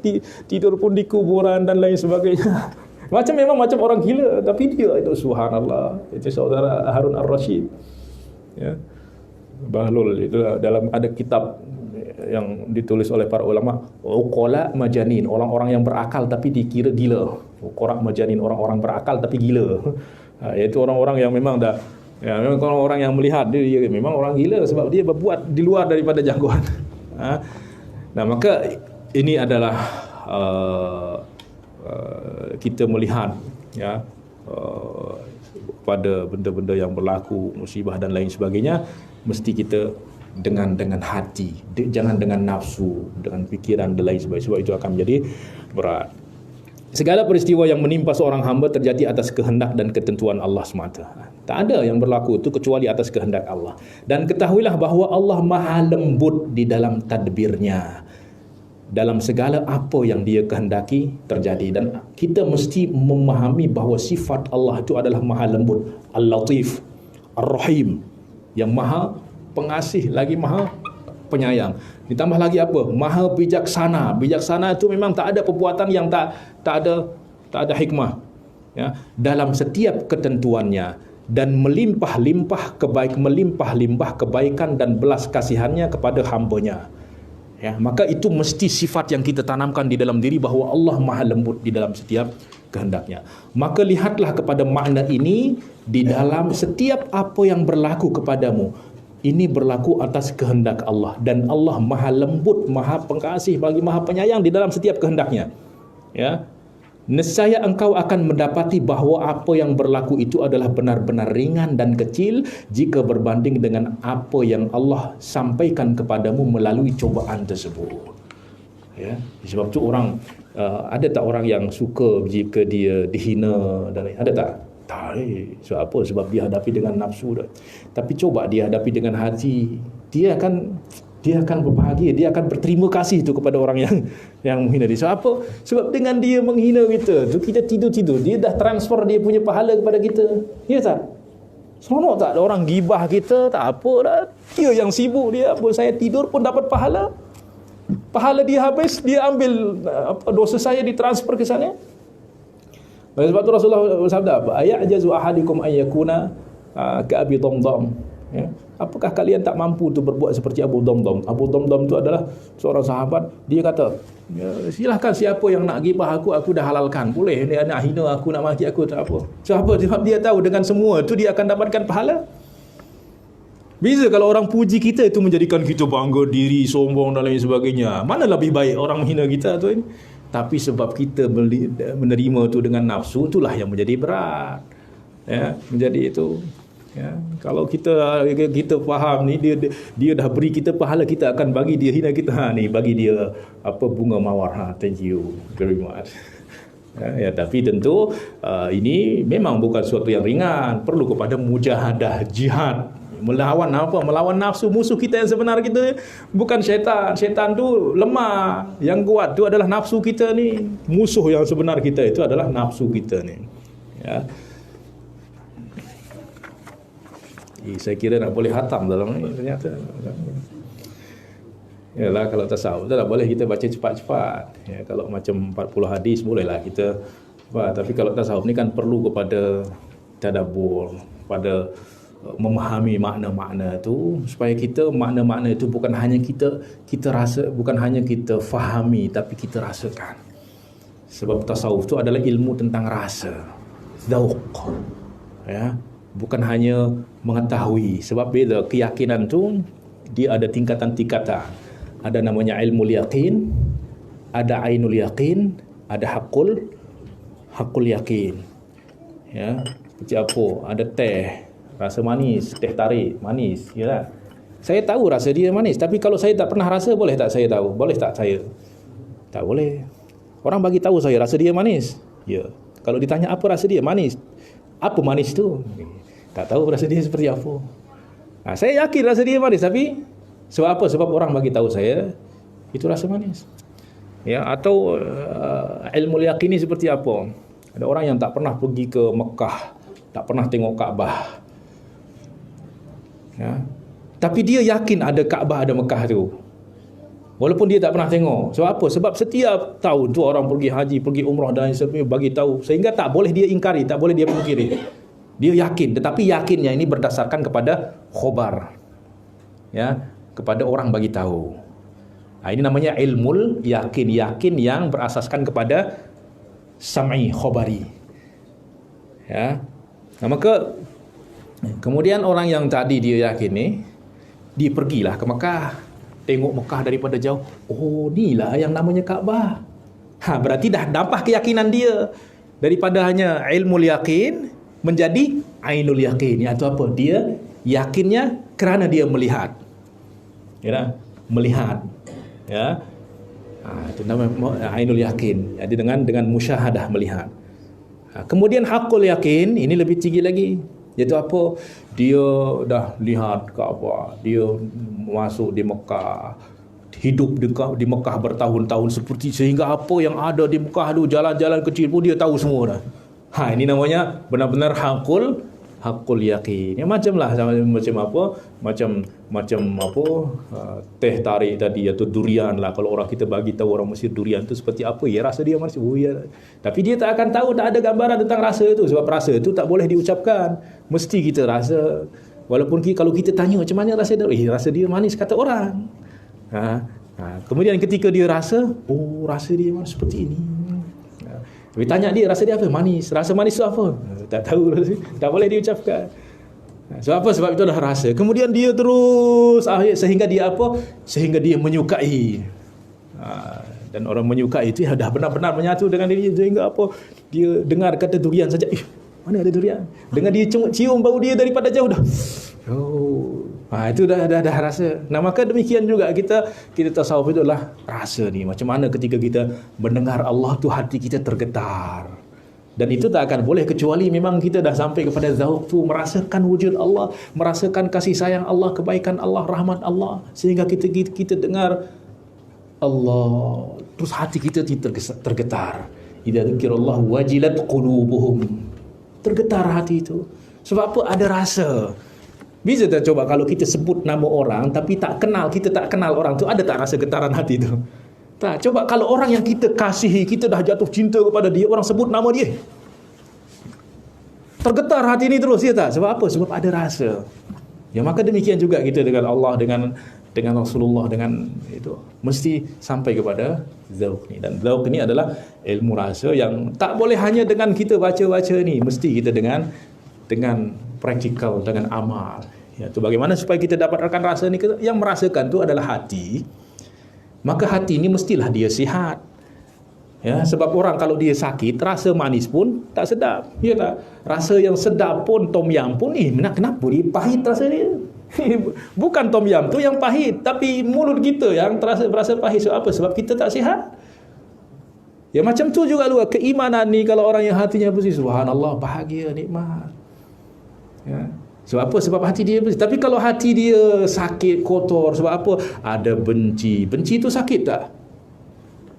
tidur pun di kuburan dan lain sebagainya. Memang macam orang gila, tapi dia itu subhanallah. Itu saudara Harun Ar-Rasyid. Ya. Bahlul itu dalam ada kitab yang ditulis oleh para ulama, uqala majanin, orang-orang yang berakal tapi dikira gila. Uqala majanin, orang-orang berakal tapi gila. Iaitu orang-orang yang memang dah, ya, memang orang-orang yang melihat dia memang orang gila sebab dia berbuat di luar daripada jangkauan. Nah, maka ini adalah kita melihat, ya, pada benda-benda yang berlaku, musibah dan lain sebagainya, mesti kita dengan hati, jangan dengan nafsu, dengan fikiran dan lain sebagainya, sebab itu akan menjadi berat. Segala peristiwa yang menimpa seorang hamba terjadi atas kehendak dan ketentuan Allah semata. Tak ada yang berlaku itu kecuali atas kehendak Allah. Dan ketahuilah bahawa Allah maha lembut di dalam tadbirnya. Dalam segala apa yang dia kehendaki terjadi. Dan kita mesti memahami bahawa sifat Allah itu adalah maha lembut, Al-Latif, Ar-Rahim, yang maha pengasih lagi maha penyayang. Ditambah lagi apa? Maha bijaksana. Bijaksana itu memang tak ada perbuatan yang tak ada hikmah, ya, dalam setiap ketentuannya, dan melimpah-limpah kebaikan dan belas kasihannya kepada hambanya. Ya, maka itu mesti sifat yang kita tanamkan di dalam diri bahawa Allah maha lembut di dalam setiap kehendaknya. Maka lihatlah kepada makna ini di dalam setiap apa yang berlaku kepadamu. Ini berlaku atas kehendak Allah, dan Allah maha lembut, maha pengasih bagi maha penyayang di dalam setiap kehendaknya. Ya, nescaya engkau akan mendapati bahawa apa yang berlaku itu adalah benar-benar ringan dan kecil jika berbanding dengan apa yang Allah sampaikan kepadamu melalui cobaan tersebut. Ya, sebab tu orang ada tak orang yang suka jika dia dihina dan ada tak? Tak. Sebab apa? Sebab dia hadapi dengan nafsu dah. Tapi coba dia hadapi dengan hati, dia akan berbahagia, dia akan berterima kasih tu kepada orang yang menghina dia. Sebab apa? Sebab dengan dia menghina kita tu, kita tidur-tidur, dia dah transfer dia punya pahala kepada kita. Ya tak? Seronok tak ada orang gibah kita? Tak apa dah. Dia yang sibuk, dia apa, saya tidur pun dapat pahala. Pahala dia habis, dia ambil dosa saya ditransfer ke sana. Sebab tu Rasulullah bersabda apa? Ayajazu ahadikum ayyakuna ka Abi Damdam. Ya. Apakah kalian tak mampu tu berbuat seperti Abu Damdam? Abu Damdam tu adalah seorang sahabat. Dia kata, ya, silahkan siapa yang nak gibah aku dah halalkan. Boleh dia nak hina aku, nak maki aku, tak apa. Sebab dia tahu dengan semua tu dia akan dapatkan pahala. Beza kalau orang puji kita itu menjadikan kita bangga diri, sombong dan lain sebagainya. Mana lebih baik orang menghina kita tu ini? Tapi sebab kita menerima tu dengan nafsu, itulah yang menjadi berat. Ya, menjadi itu. Ya, kalau kita faham ni, dia dah beri kita pahala, kita akan bagi dia hina kita. Ni bagi dia bunga mawar. Thank you very much. Ya, tapi tentu ini memang bukan sesuatu yang ringan. Perlu kepada mujahadah, jihad. Melawan apa? Melawan nafsu. Musuh kita yang sebenar kita bukan syaitan. Syaitan tu lemah. Yang kuat tu adalah nafsu kita ni. Musuh yang sebenar kita itu adalah nafsu kita ni. Ya. Saya kira nak boleh hatam dalam ni ternyata. Yalah, kalau tasawuf tak boleh kita baca cepat-cepat. Ya, kalau macam 40 hadis bolehlah kita. Tapi kalau tasawuf ni kan perlu kepada tadabbur, pada memahami makna-makna itu, supaya kita makna-makna itu bukan hanya kita rasa, bukan hanya kita fahami, tapi kita rasakan. Sebab tasawuf itu adalah ilmu tentang rasa, dzauq. Ya, bukan hanya mengetahui. Sebab beza keyakinan tu dia ada tingkatan-tingkatan. Ada namanya ilmul yaqin, ada ainul yaqin, ada hakul yaqin. Ya, seperti apa? Ada teh rasa manis, teh tarik manis, yalah. Saya tahu rasa dia manis, tapi kalau saya tak pernah rasa, boleh tak saya tahu? Boleh tak saya? Tak boleh. Orang bagi tahu saya rasa dia manis. Ya. Kalau ditanya apa rasa dia? Manis. Apa manis tu? Tak tahu rasa dia seperti apa. Saya yakin rasa dia manis, tapi sebab apa? Sebab orang bagi tahu saya itu rasa manis. Ya, atau ilmu yaqini seperti apa? Ada orang yang tak pernah pergi ke Mekah, tak pernah tengok Kaabah. Ya. Tapi dia yakin ada Kaabah, ada Mekah tu. Walaupun dia tak pernah tengok. Sebab apa? Sebab setiap tahun tu orang pergi haji, pergi umrah dan sebagainya bagi tahu. Sehingga tak boleh dia ingkari, tak boleh dia pungkiri. Dia yakin, tetapi yakinnya ini berdasarkan kepada khobar. Ya, kepada orang bagi tahu. Ini namanya ilmul yakin, yakin yang berasaskan kepada sam'i khabari. Ya. Nah, maka kemudian orang yang tadi dia yakin ni, dia pergilah ke Mekah, tengok Mekah daripada jauh. Oh, inilah yang namanya Kaabah. Berarti dah dapat keyakinan dia daripada hanya ilmul yakin menjadi ainul yakin. Iaitu apa? Dia yakinnya kerana dia melihat. Ya, melihat. Ya. Itu namanya ainul yakin. Jadi dengan musyahadah melihat. Kemudian hakul yakin, ini lebih tinggi lagi. Iaitu apa? Dia dah lihat Kaabah, dia masuk di Mekah, hidup di Mekah bertahun-tahun seperti sehingga apa yang ada di Mekah tu, jalan-jalan kecil pun dia tahu semua dah. Ini namanya benar-benar hakul yakin. Ya, macamlah macam apa? Macam apa? Teh tarik tadi atau durian lah. Kalau orang kita bagi tahu orang Mesir durian tu seperti apa, ya rasa dia masih ya. Tapi dia tak akan tahu, tak ada gambaran tentang rasa itu, sebab rasa itu tak boleh diucapkan. Mesti kita rasa. Walaupun kalau kita tanya macam mana rasa dia, rasa dia manis kata orang. Kemudian ketika dia rasa, rasa dia seperti ini. Tapi tanya dia, rasa dia apa? Manis. Rasa manis itu apa? Tak tahu. Tak boleh diucapkan. Sebab apa? Sebab itu dah rasa. Kemudian dia terus sehingga dia apa? Sehingga dia menyukai. Dan orang menyukai itu dah benar-benar menyatu dengan diri. Sehingga apa? Dia dengar kata durian saja. Mana ada durian? Dengan dia cium bau dia daripada jauh dah. Itu dah rasa. Nah, maka demikian juga kita tasawuf itu adalah rasa ni. Macam mana ketika kita mendengar Allah tu hati kita tergetar. Dan itu tak akan boleh kecuali memang kita dah sampai kepada zauq tu, merasakan wujud Allah, merasakan kasih sayang Allah, kebaikan Allah, rahmat Allah, sehingga kita dengar Allah, terus hati kita tergetar. Idza dzikirallahu wajilat qulubuhum. Tergetar hati itu. Sebab apa? Ada rasa. Bisa tak coba kalau kita sebut nama orang tapi kita tak kenal orang tu, ada tak rasa getaran hati tu? Tak. Coba kalau orang yang kita kasihi, kita dah jatuh cinta kepada dia, orang sebut nama dia, tergetar hati ini terus, ya tak? Sebab apa? Sebab ada rasa. Ya, maka demikian juga kita dengan Allah, dengan Rasulullah, dengan itu mesti sampai kepada zauq ni. Dan zauq ni adalah ilmu rasa yang tak boleh hanya dengan kita baca-baca ni, mesti kita dengan praktikal, dengan amal. Ya, tu bagaimana supaya kita dapatkan rasa ni? Yang merasakan tu adalah hati. Maka hati ni mestilah dia sihat. Ya, sebab orang kalau dia sakit, rasa manis pun tak sedap. Ya tak? Rasa yang sedap pun, tom yam pun, kenapa dia pahit rasa dia? Bukan tom yam tu yang pahit, tapi mulut kita yang berasa pahit. Sebab apa? Sebab kita tak sihat. Ya, macam tu juga luar keimanan ni. Kalau orang yang hatinya bersih, subhanallah, bahagia, nikmat. Ya. Sebab apa? Sebab hati dia bersih. Tapi kalau hati dia sakit, kotor, sebab apa? Ada benci. Benci tu sakit tak?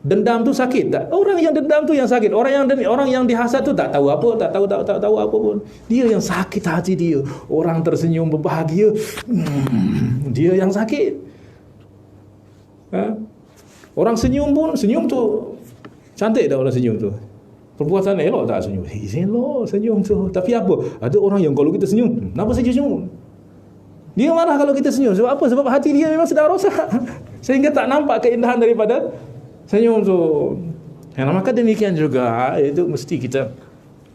Dendam tu sakit tak? Orang yang dendam tu yang sakit. Orang yang dihasad tu tak tahu apa, tak tahu apa pun. Dia yang sakit hati dia. Orang tersenyum berbahagia, dia yang sakit. Orang senyum pun, senyum tu cantik tak orang senyum tu? Perbuatan elok tak senyum? Elok senyum tu. Tapi apa? Ada orang yang kalau kita senyum, kenapa saja senyum? Dia marah kalau kita senyum. Sebab apa? Sebab hati dia memang sedang rosak. Sehingga tak nampak keindahan daripada senyum tu. Maka demikian juga, itu mesti kita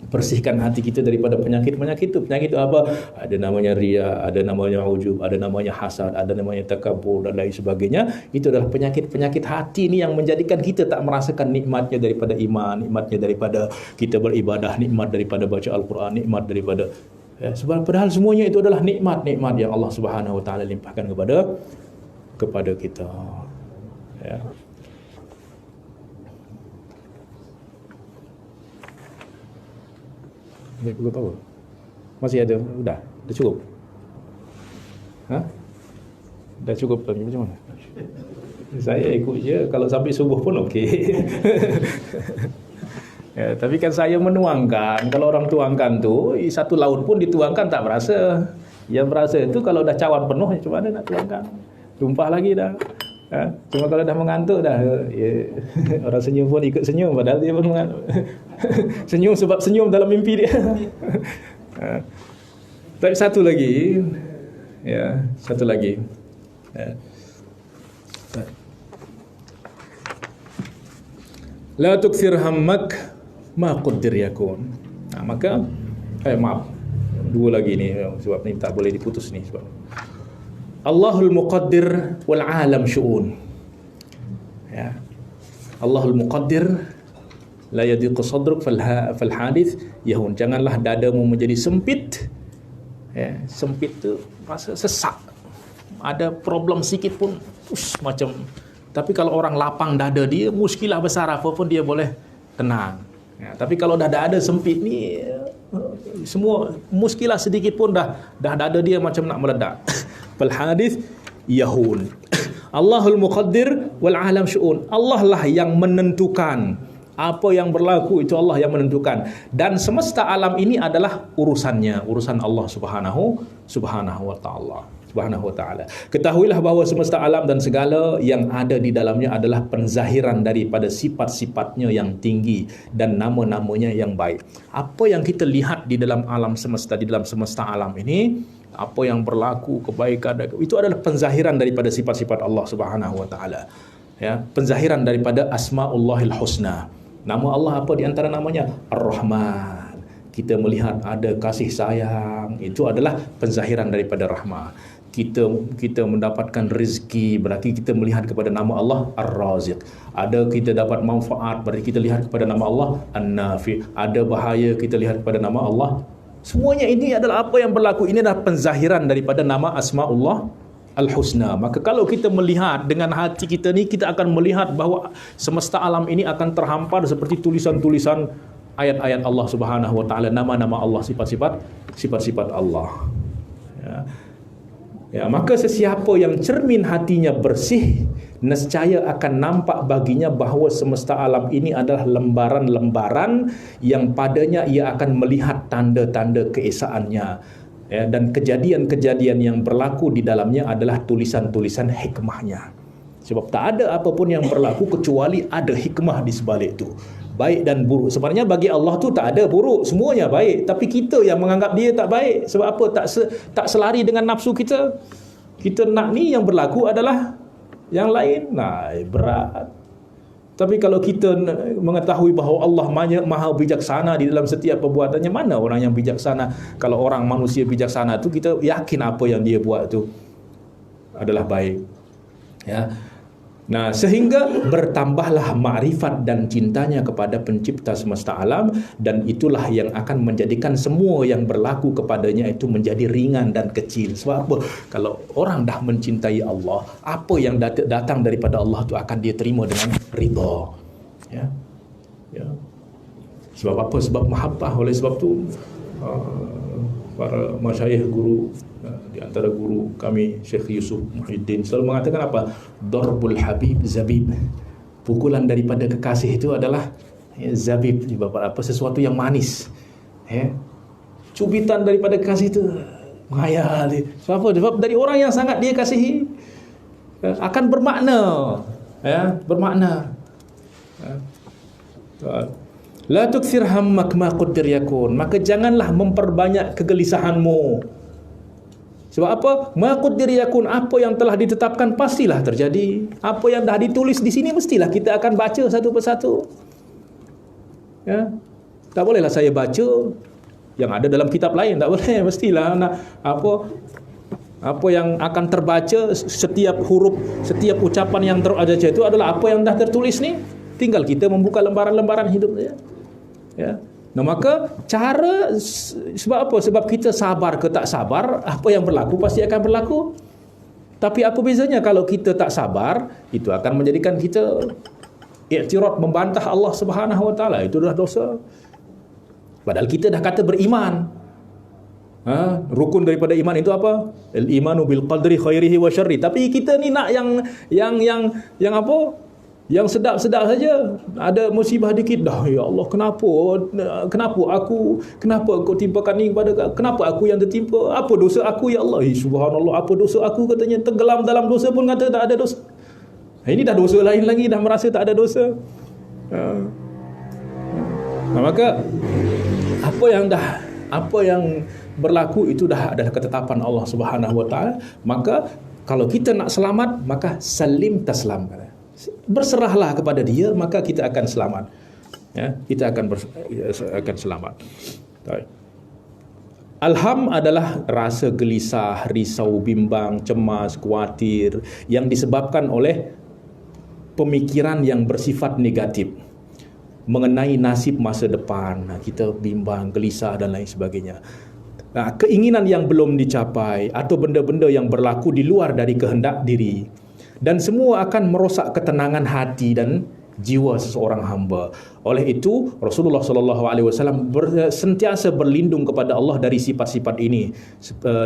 bersihkan hati kita daripada penyakit-penyakit itu. Penyakit itu apa? Ada namanya riya, ada namanya ujub, ada namanya hasad, ada namanya takabur dan lain sebagainya. Itu adalah penyakit-penyakit hati ni yang menjadikan kita tak merasakan nikmatnya daripada iman, nikmatnya daripada kita beribadah, nikmat daripada baca Al-Quran, nikmat daripada sebab padahal semuanya itu adalah nikmat-nikmat yang Allah Subhanahu Wa Taala limpahkan kepada kita. Ya. Pukul berapa? Masih ada? Dah cukup? Dah cukup tadi macam mana? Saya ikut je, kalau sampai subuh pun okey. Ya, tapi kan saya menuangkan. Kalau orang tuangkan tu, satu laut pun dituangkan tak berasa. Yang berasa itu kalau dah cawan penuh, macam mana nak tuangkan? Tumpah lagi dah. Cuma kalau dah mengantuk dah, orang senyum pun ikut senyum, padahal dia pun mengantuk. Senyum sebab senyum dalam mimpi dia. Tapi satu lagi, La tukthir hammak ma qaddir yakun. Maka maaf, dua lagi ni sebab ni tak boleh diputus ni sebab Allahul muqaddir wal alam syu'un. Ya. Allahul muqaddir la yadiqu sadruk fal hadith yahun. Janganlah dadamu menjadi sempit. Ya, sempit tu rasa sesak. Ada problem sikit pun macam. Tapi kalau orang lapang dada dia, muskilah besar apa pun dia boleh tenang. Ya, tapi kalau dah ada sempit ni, semua muskilah sedikit pun dah dada dia macam nak meledak. Fal hadith yahun. Allahul muqaddir wal alam syu'un. Allah lah yang menentukan. Apa yang berlaku itu Allah yang menentukan. Dan semesta alam ini adalah urusannya, urusan Allah subhanahu wa ta'ala. Ketahuilah bahawa semesta alam dan segala yang ada di dalamnya adalah penzahiran daripada sifat-sifatnya yang tinggi dan nama-namanya yang baik. Apa yang kita lihat di dalam alam semesta, di dalam semesta alam ini, apa yang berlaku, kebaikan, itu adalah penzahiran daripada sifat-sifat Allah subhanahu wa ta'ala. Ya, penzahiran daripada asma'ullahil husna. Nama Allah apa di antara namanya? Ar-Rahman. Kita melihat ada kasih sayang, itu adalah penzahiran daripada rahmah. Kita mendapatkan rezeki, berarti kita melihat kepada nama Allah Ar-Raziq. Ada kita dapat manfaat, berarti kita lihat kepada nama Allah An-Nafi. Ada bahaya, kita lihat kepada nama Allah. Semuanya ini adalah apa yang berlaku. Ini adalah penzahiran daripada nama Asma'ullah Al-Husna. Maka kalau kita melihat dengan hati kita ni, kita akan melihat bahawa semesta alam ini akan terhampar seperti tulisan-tulisan ayat-ayat Allah subhanahu wa ta'ala, nama-nama Allah, sifat-sifat Allah. Ya, maka sesiapa yang cermin hatinya bersih, nescaya akan nampak baginya bahawa semesta alam ini adalah lembaran-lembaran yang padanya ia akan melihat tanda-tanda keesaannya. Ya, dan kejadian-kejadian yang berlaku di dalamnya adalah tulisan-tulisan hikmahnya. Sebab tak ada apapun yang berlaku kecuali ada hikmah di sebalik itu. Baik dan buruk. Sebenarnya bagi Allah tu tak ada buruk, semuanya baik. Tapi kita yang menganggap dia tak baik. Sebab apa? Tak selari dengan nafsu kita. Kita nak ni yang berlaku adalah yang lain. Nah, berat. Tapi kalau kita mengetahui bahawa Allah maha bijaksana di dalam setiap perbuatannya, mana orang yang bijaksana? Kalau orang manusia bijaksana tu, kita yakin apa yang dia buat tu adalah baik. Ya. Nah, sehingga bertambahlah makrifat dan cintanya kepada pencipta semesta alam, dan itulah yang akan menjadikan semua yang berlaku kepadanya itu menjadi ringan dan kecil. Sebab apa? Kalau orang dah mencintai Allah, apa yang datang daripada Allah itu akan dia terima dengan ridha. Ya. Ya. Sebab apa? Sebab mahabbah. Oleh sebab tu para masyayikh guru, di antara guru kami Syekh Yusuf Muhyiddin selalu mengatakan apa? Darbul habib zabib. Pukulan daripada kekasih itu adalah zabib, apa, sesuatu yang manis. Cubitan daripada kekasih itu mengayal. Sebab apa? Sebab dari orang yang sangat dia kasihi akan bermakna, bermakna. La tukthir hammak ma qaddir yakun. Maka janganlah memperbanyak kegelisahanmu. Sebab apa? Ma qaddir yakun, apa yang telah ditetapkan pastilah terjadi. Apa yang dah ditulis di sini mestilah kita akan baca satu persatu. Ya. Tak bolehlah saya baca yang ada dalam kitab lain, tak boleh. Mestilah apa yang akan terbaca, setiap huruf, setiap ucapan yang terbaca itu adalah apa yang dah tertulis ni. Tinggal kita membuka lembaran-lembaran hidup saja. Ya. Nah, maka cara, sebab apa? Sebab kita sabar ke tak sabar, apa yang berlaku pasti akan berlaku. Tapi apa bezanya kalau kita tak sabar? Itu akan menjadikan kita i'tirad, membantah Allah Subhanahu wa taala. Itu dah dosa. Padahal kita dah kata beriman. Rukun daripada iman itu apa? Al-imanu bil qadri khairihi wa syarri. Tapi kita ni nak yang apa? Yang sedap-sedap saja. Ada musibah dikit dah, ya Allah, kenapa kau timpakan ni kepada, kenapa aku yang tertimpa, apa dosa aku ya Allah? Subhanallah, apa dosa aku, katanya. Tenggelam dalam dosa pun kata tak ada dosa. Ini dah dosa lain lagi, dah merasa tak ada dosa. Nah, maka apa yang berlaku itu dah adalah ketetapan Allah Subhanahu wa taala. Maka kalau kita nak selamat, maka salim taslam. berserahlah kepada dia, maka kita akan selamat. Ya, kita akan selamat. Baik. Alham adalah rasa gelisah, risau, bimbang, cemas, khawatir yang disebabkan oleh pemikiran yang bersifat negatif mengenai nasib masa depan. Kita bimbang, gelisah dan lain sebagainya. Keinginan yang belum dicapai atau benda-benda yang berlaku di luar dari kehendak diri, dan semua akan merosak ketenangan hati dan jiwa seseorang hamba. Oleh itu Rasulullah SAW sentiasa berlindung kepada Allah dari sifat-sifat ini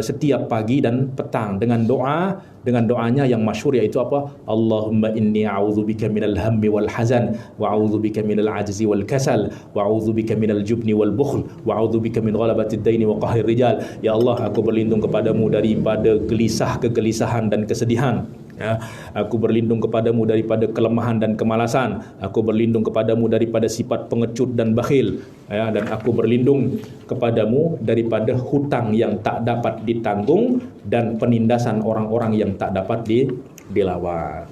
setiap pagi dan petang dengan doanya yang masyhur, iaitu apa? Allahumma inni a'udzubika minal hammi wal hazan wa a'udzubika minal ajzi wal kasal wa a'udzubika minal jubni wal bukhl wa a'udzubika min ghalabatid daini wa qahrir rijal. Ya Allah, aku berlindung kepadamu daripada kegelisahan dan kesedihan. Ya, aku berlindung kepadamu daripada kelemahan dan kemalasan. Aku berlindung kepadamu daripada sifat pengecut dan bakhil. Ya, dan aku berlindung kepadamu daripada hutang yang tak dapat ditanggung dan penindasan orang-orang yang tak dapat dilawan.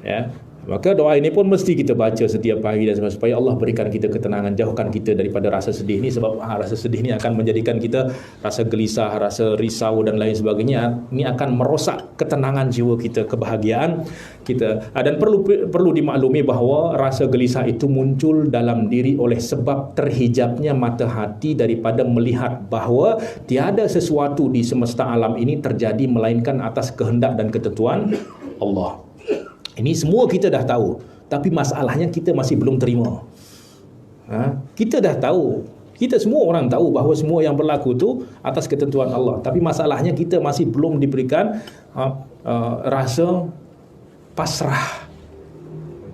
Ya. Maka doa ini pun mesti kita baca setiap pagi dan supaya Allah berikan kita ketenangan, jauhkan kita daripada rasa sedih ini, sebab rasa sedih ini akan menjadikan kita rasa gelisah, rasa risau dan lain sebagainya. Ini akan merosak ketenangan jiwa kita, kebahagiaan kita. Dan perlu dimaklumi bahawa rasa gelisah itu muncul dalam diri oleh sebab terhijabnya mata hati daripada melihat bahawa tiada sesuatu di semesta alam ini terjadi melainkan atas kehendak dan ketentuan Allah. Ini semua kita dah tahu, tapi masalahnya kita masih belum terima. Kita dah tahu, kita semua orang tahu bahawa semua yang berlaku tu atas ketentuan Allah, tapi masalahnya kita masih belum diberikan rasa pasrah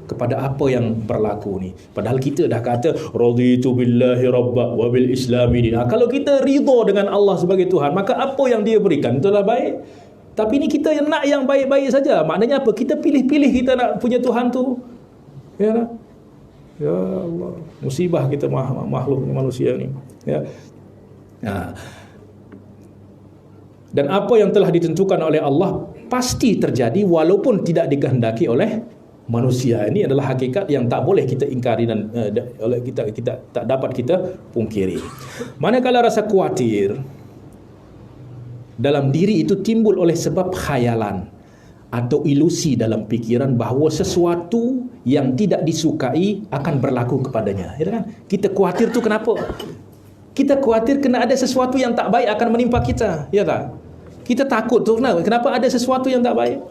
kepada apa yang berlaku ni. Padahal kita dah kata raditu billahi rabba wa bil islami din. Kalau kita ridha dengan Allah sebagai Tuhan, maka apa yang dia berikan itulah baik. Tapi ni kita yang nak yang baik-baik saja. Maknanya apa? Kita pilih-pilih kita nak punya Tuhan tu. Ya tak? Ya Allah, musibah kita makhluk manusia ni. Ya. Dan apa yang telah ditentukan oleh Allah pasti terjadi walaupun tidak dikehendaki oleh manusia. Ini adalah hakikat yang tak boleh kita ingkari dan oleh kita tak dapat kita pungkiri. Manakala rasa khawatir dalam diri itu timbul oleh sebab khayalan atau ilusi dalam fikiran bahawa sesuatu yang tidak disukai akan berlaku kepadanya. Ya kan? Kita khawatir tu kenapa? Kita khawatir kena ada sesuatu yang tak baik akan menimpa kita. Ya tak? Kita takut tu kenapa ada sesuatu yang tak baik?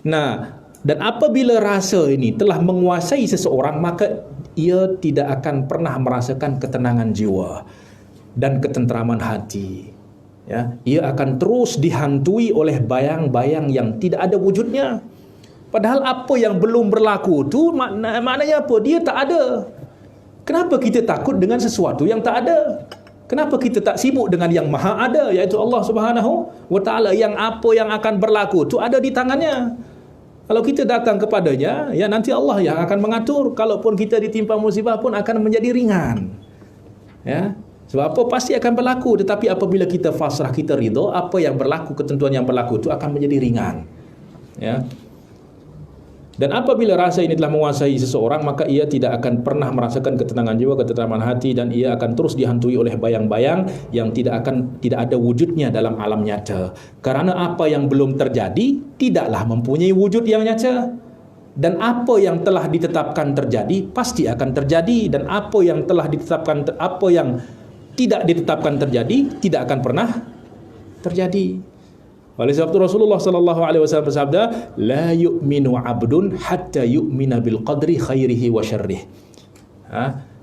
Nah, dan apabila rasa ini telah menguasai seseorang, maka ia tidak akan pernah merasakan ketenangan jiwa dan ketenteraman hati. Ya, ia akan terus dihantui oleh bayang-bayang yang tidak ada wujudnya. Padahal apa yang belum berlaku tu maknanya apa? Dia tak ada. Kenapa kita takut dengan sesuatu yang tak ada? Kenapa kita tak sibuk dengan yang maha ada, iaitu Allah Subhanahu wa Ta'ala, yang apa yang akan berlaku tu ada di tangannya. Kalau kita datang kepadanya, ya nanti Allah yang akan mengatur. Kalaupun kita ditimpa musibah pun akan menjadi ringan. Ya. Sebab apa? Pasti akan berlaku. Tetapi apabila kita fasrah, kita ridha, apa yang berlaku, ketentuan yang berlaku itu akan menjadi ringan. Ya. Dan apabila rasa ini telah menguasai seseorang, maka ia tidak akan pernah merasakan ketenangan jiwa, ketenteraman hati, dan ia akan terus dihantui oleh bayang-bayang yang tidak ada wujudnya dalam alam nyata. Karena apa yang belum terjadi tidaklah mempunyai wujud yang nyata. Dan apa yang telah ditetapkan terjadi pasti akan terjadi, dan apa yang telah ditetapkan, apa yang tidak ditetapkan terjadi tidak akan pernah terjadi. Oleh sebab itu Rasulullah sallallahu alaihi wasallam bersabda, la yu'minu 'abdun hatta yu'mina bil qadri khairihi wa syarrihi.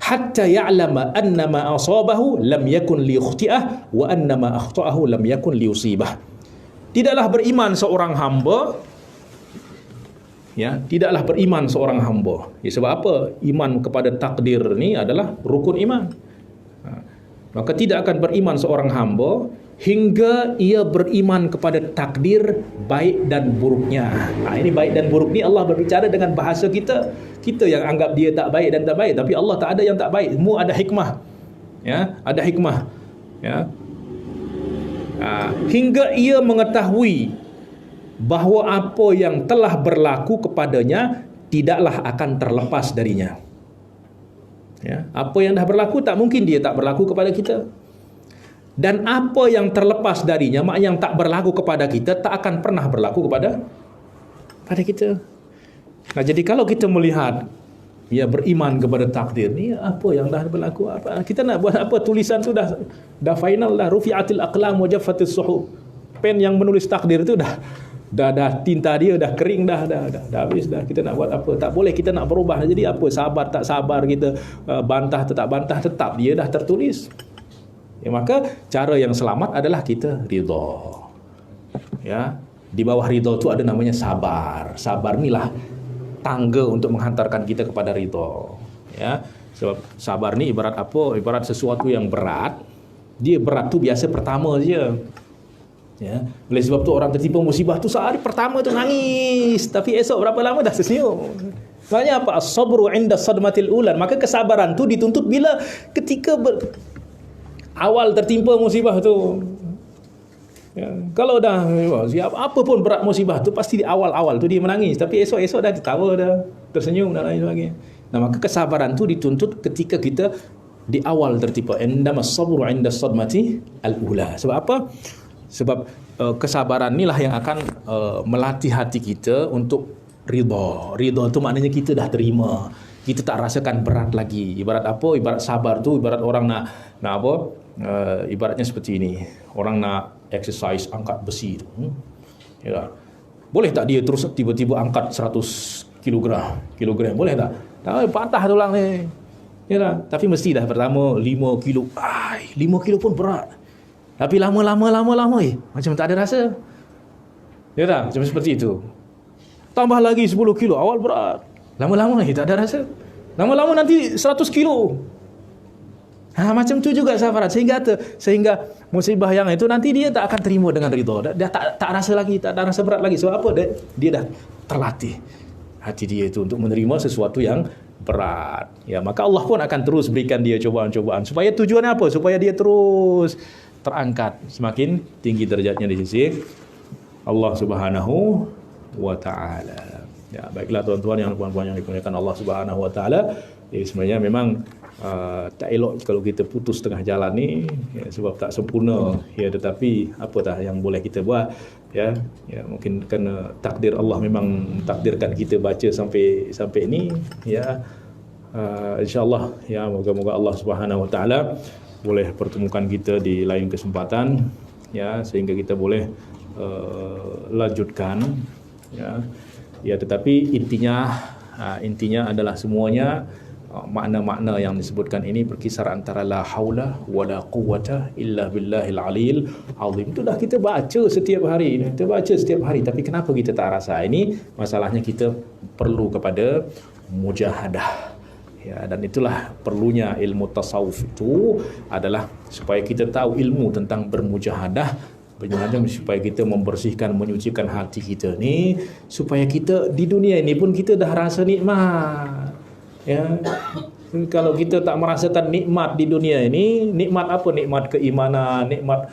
Hatta ya'lama anna ma asabahu lam yakun liyukhti'ah wa anna ma akhta'ahu lam yakun liyusibah. Tidaklah beriman seorang hamba, ya, tidaklah beriman seorang hamba. Ya, sebab apa? Iman kepada takdir ni adalah rukun iman. Maka tidak akan beriman seorang hamba hingga ia beriman kepada takdir baik dan buruknya. Ini baik dan buruk ni Allah berbicara dengan bahasa kita. Kita yang anggap dia tak baik dan tak baik, tapi Allah tak ada yang tak baik. Semua ada hikmah. Ya, ada hikmah. Ya. Hingga ia mengetahui bahawa apa yang telah berlaku kepadanya tidaklah akan terlepas darinya. Ya, apa yang dah berlaku tak mungkin dia tak berlaku kepada kita. Dan apa yang terlepas darinya, mak yang tak berlaku kepada kita, tak akan pernah berlaku kepada kita. Nah, jadi kalau kita melihat, ya, beriman kepada takdir ni, apa yang dah berlaku, apa kita nak buat apa, tulisan tu dah final dah, rufi'atil aqlam wa jaffatis suhuf. Pen yang menulis takdir tu dah tinta dia dah kering dah habis dah. Kita nak buat apa? Tak boleh kita nak berubah. Jadi apa, sabar tak sabar kita, bantah tak bantah, tetap dia dah tertulis. Ya, maka cara yang selamat adalah kita ridha. Ya, di bawah ridha tu ada namanya sabar. Sabar inilah tangga untuk menghantarkan kita kepada ridha. Ya, sebab sabar ni ibarat apa? Ibarat sesuatu yang berat. Dia berat tu biasa pertama saja. Ya, oleh sebab tu orang tertimpa musibah tu sehari pertama tu nangis, tapi esok berapa lama dah tersenyum. Maknanya apa? As-sabru 'inda sadmatil ula. Maka kesabaran tu dituntut bila ketika awal tertimpa musibah tu. Ya, kalau dah siap apa pun berat musibah tu, pasti di awal-awal tu dia menangis, tapi esok-esok dah tertawa, dah tersenyum dan lain sebagainya. Nah, maka kesabaran tu dituntut ketika kita di awal tertimpa. Indamas sabru 'inda sadmati al-ula. Sebab apa? Sebab kesabaran inilah yang akan melatih hati kita untuk ridha. Ridha tu maknanya kita dah terima. Kita tak rasakan berat lagi. Ibarat apa? Ibarat sabar tu, ibarat orang nak apa? Ibaratnya seperti ini. Orang nak exercise angkat besi tu. Ya. Boleh tak dia terus tiba-tiba angkat 100 kilogram? Boleh tak? Tak, patah tulang ni. Ya tak? Tapi mesti dah pertama 5 kilo. 5 kilo pun berat. Tapi lama-lama macam tak ada rasa. Ya tak? Macam seperti itu. Tambah lagi 10 kilo, awal berat. Lama-lama tak ada rasa. Lama-lama nanti 100 kilo. Macam tu juga sabaran. Sehingga musibah yang itu nanti dia tak akan terima dengan ridha. Dia tak rasa lagi, tak ada rasa berat lagi. Sebab apa? Dia dah terlatih hati dia itu untuk menerima sesuatu yang berat. Ya, maka Allah pun akan terus berikan dia cobaan-cobaan. Supaya tujuannya apa? Supaya dia terus terangkat, semakin tinggi derajatnya di sisi Allah Subhanahu wa taala. Ya, baiklah tuan-tuan yang puan-puan yang dimuliakan Allah Subhanahu wa taala. Sebenarnya memang tak elok kalau kita putus tengah jalan ni, ya, sebab tak sempurna, ya, tetapi apatah yang boleh kita buat, ya mungkin kerana takdir Allah memang takdirkan kita baca sampai ini, ya. InsyaAllah, ya, moga-moga Allah Subhanahu wa taala boleh pertemukan kita di lain kesempatan, ya, sehingga kita boleh lanjutkan, ya tetapi intinya adalah semuanya makna-makna yang disebutkan ini berkisar antara la haula wala quwwata illa billahil aliyil azim. Itu dah kita baca setiap hari. Tapi kenapa kita tak rasa? Ini masalahnya kita perlu kepada mujahadah. Ya, dan itulah perlunya ilmu tasawuf itu adalah supaya kita tahu ilmu tentang bermujahadah, supaya kita membersihkan, menyucikan hati kita ni, supaya kita di dunia ini pun kita dah rasa nikmat. Ya, kalau kita tak merasakan nikmat di dunia ini, nikmat apa? Nikmat keimanan, nikmat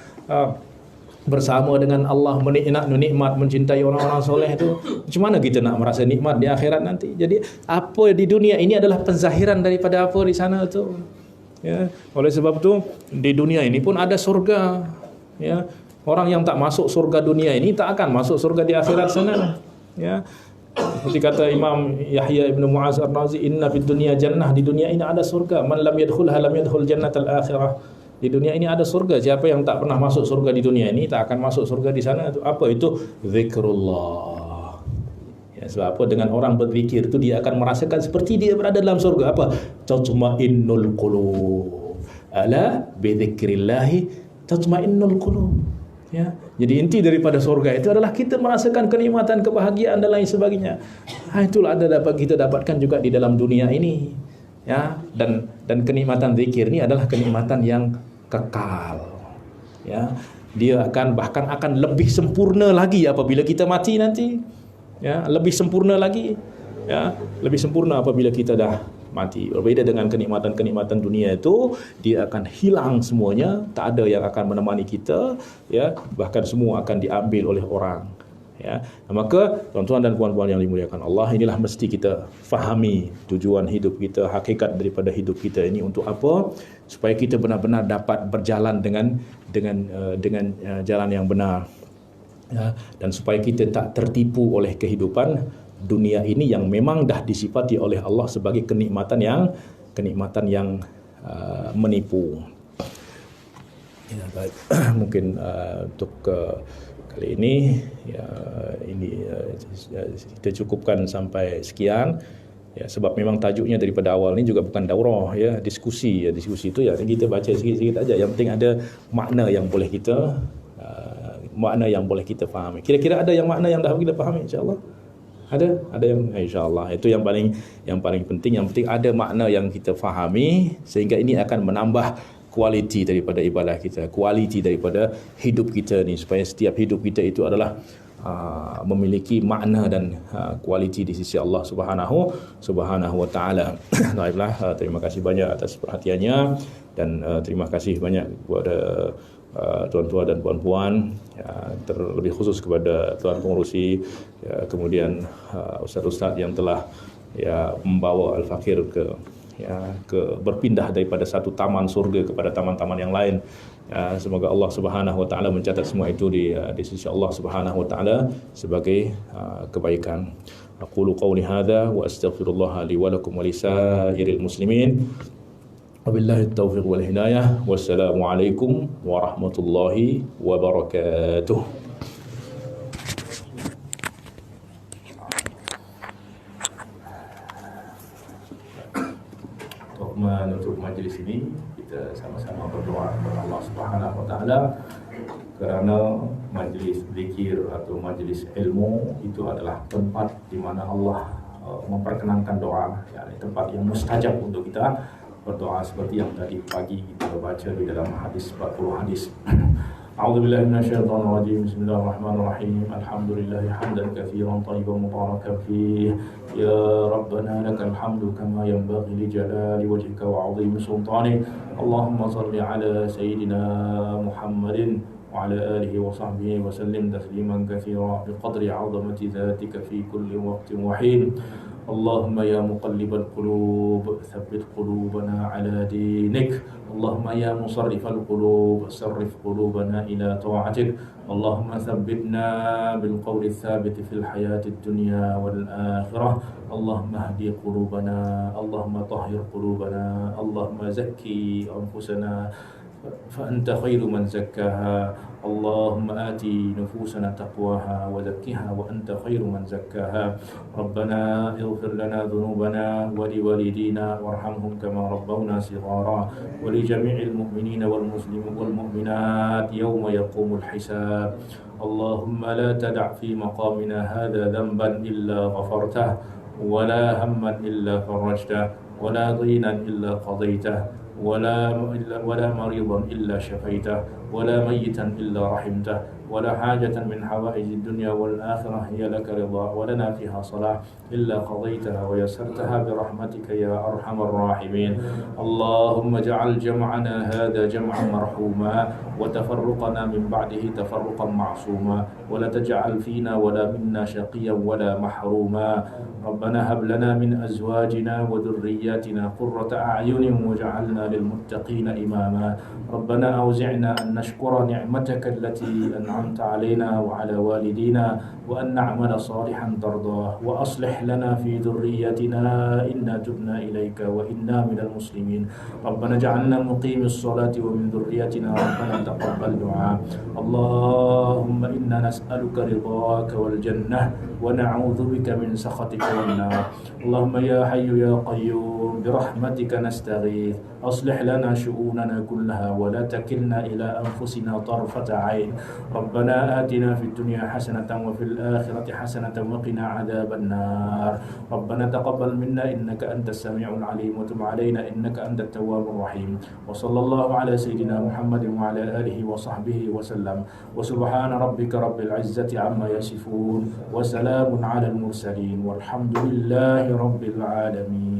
bersama dengan Allah, nikmat mencintai orang-orang soleh tu. Macam mana kita nak merasa nikmat di akhirat nanti? Jadi apa di dunia ini adalah penzahiran daripada apa di sana tu. Ya, oleh sebab tu di dunia ini pun ada surga. Ya, orang yang tak masuk surga dunia ini tak akan masuk surga di akhirat sana. Ya. Seperti kata Imam Yahya ibn Mu'az Ar-Razi, inna fid dunya jannah, di dunia ini ada surga, man lam yadkhulha lam yadkhul jannatal akhirah. Di dunia ini ada surga. Siapa yang tak pernah masuk surga di dunia ini tak akan masuk surga di sana. Apa itu? Zikrullah. Ya, sebab apa? Dengan orang berzikir itu dia akan merasakan seperti dia berada dalam surga. Apa? Tatma'innul qulub. Ala bi dzikrillah tatma'innul qulub. Ya. Jadi inti daripada surga itu adalah kita merasakan kenikmatan, kebahagiaan dan lain sebagainya. Itulah kita dapatkan juga di dalam dunia ini. Ya, dan kenikmatan zikir ini adalah kenikmatan yang kekal. Ya, dia bahkan akan lebih sempurna lagi apabila kita mati nanti. Ya, lebih sempurna lagi. Ya, lebih sempurna apabila kita dah mati. Berbeda dengan kenikmatan-kenikmatan dunia itu, dia akan hilang semuanya, tak ada yang akan menemani kita, ya, bahkan semua akan diambil oleh orang. Ya, maka tuan-tuan dan puan-puan yang dimuliakan Allah, inilah mesti kita fahami tujuan hidup kita, hakikat daripada hidup kita ini untuk apa? Supaya kita benar-benar dapat berjalan dengan jalan yang benar. Ya, dan supaya kita tak tertipu oleh kehidupan dunia ini yang memang dah disifati oleh Allah sebagai kenikmatan yang menipu. Ya, baik. Mungkin untuk kali ini kita cukupkan sampai sekian. Ya, sebab memang tajuknya daripada awal ni juga bukan daurah, ya, diskusi. Ya, diskusi itu ya kita baca sikit-sikit aja. Yang penting ada makna yang boleh kita fahami. Kira-kira ada yang makna yang dah kita fahami, insya-Allah. Ada yang insya-Allah. Itu yang paling penting. Yang penting ada makna yang kita fahami, sehingga ini akan menambah kualiti daripada ibadah kita, kualiti daripada hidup kita ni, supaya setiap hidup kita itu adalah memiliki makna dan kualiti di sisi Allah Subhanahu wa taala. Baiklah, terima kasih banyak atas perhatiannya, dan terima kasih banyak kepada tuan-tuan dan puan-puan, ya, terlebih khusus kepada tuan pengurusi, ya, kemudian ustaz-ustaz yang telah membawa Al-Fakir ke berpindah daripada satu taman surga kepada taman-taman yang lain. Semoga Allah Subhanahu wa taala mencatat semua itu di sisi Allah Subhanahu wa taala sebagai kebaikan. Aqulu qawli hadza wa astaghfirullah li wa lakum wa lisairil muslimin. Wabillahi taufiq wal hidayah. Wassalamualaikum warahmatullahi wabarakatuh. Menutup majlis ini, kita sama-sama berdoa kepada Allah Subhanahu wa taala, kerana majlis zikir atau majlis ilmu itu adalah tempat di mana Allah memperkenankan doa, yakni tempat yang mustajab untuk kita berdoa, seperti yang tadi pagi kita baca di dalam hadis 40 hadis. A'udzubillahi minasyaitonir rajim. Bismillahirrahmanirrahim. Alhamdulillahi hamdan katsiran thayyiban mubarakan fihi. Ya Rabbana lakal hamdu kama yanbaghi li jalali wajhika wa 'azimi sultanik. Allahumma shalli ala sayyidina Muhammadin wa ala alihi wa sahbihi wa sallim tasliman katsiran biqadri 'azamati dzatika fi kulli waqtin wa hin. Allahumma ya muqallibal qulub tsabbit qulubana ala dinik. Allahumma ya musarrifal qulub sarrif qulubana ila ta'atik. Allahumma tsabbitna bil qawli tsabit fil hayatid dunya wal akhirah. Allahumma hdi qulubana, Allahumma tahhir qulubana, Allahumma zakki anfusana فأنت خير من زكاها. اللهم آتي نفوسنا تقواها وزكها وأنت خير من زكاها. ربنا اغفر لنا ذنوبنا ولوالدينا وارحمهم كما ربونا صغارا ولجميع المؤمنين والمسلمين والمؤمنات يوم يقوم الحساب. اللهم لا تدع في مقامنا هذا ذنبا إلا غفرته ولا هما إلا فرجته ولا دينا إلا قضيته ولا مريضا إلا شفيته ولا ميتا إلا رحمته ولا حاجة من حوائج الدنيا والآخرة هي لك رضا ولنا فيها صلاح إلا قضيتها ويسرتها برحمتك يا أرحم الراحمين. اللهم اجعل جمعنا هذا جمعا مرحوما وتفرقنا من بعده تفرقا معصوما ولا تجعل فينا ولا منا شقيا ولا محروما. ربنا هب لنا من أزواجنا وذرياتنا قرة أعين واجعلنا للمتقين إماما. ربنا أوزعنا أن نشكر نعمتك التي أنعمت علينا وعلى والدينا وأن نعمل صالحا ترضاه وأصلح لنا في ذريتنا إنا تبنا إليك وإنا من المسلمين. ربنا اجعلنا مقيم الصلاة ومن ذريتنا ربنا تقبل دعاء. اللهم إنا نسألك رضاك والجنة ونعوذ بك من سخطك والنار. اللهم يا حي يا قيوم برحمتك نستغيث أصلح لنا شؤوننا كلها ولا تكلنا إلى أنفسنا طرفة عين. ربنا آتنا في الدنيا حسنة وفي الآخرة حسنة وقنا عذاب النار. ربنا تقبل منا إنك أنت السميع العليم وتب علينا إنك أنت التواب الرحيم. وصلى الله على سيدنا محمد وعلى آله وصحبه وسلم. وسبحان ربك رب العزة عما يصفون وسلام على المرسلين والحمد لله رب العالمين.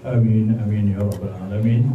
آمين آمين يا رب العالمين.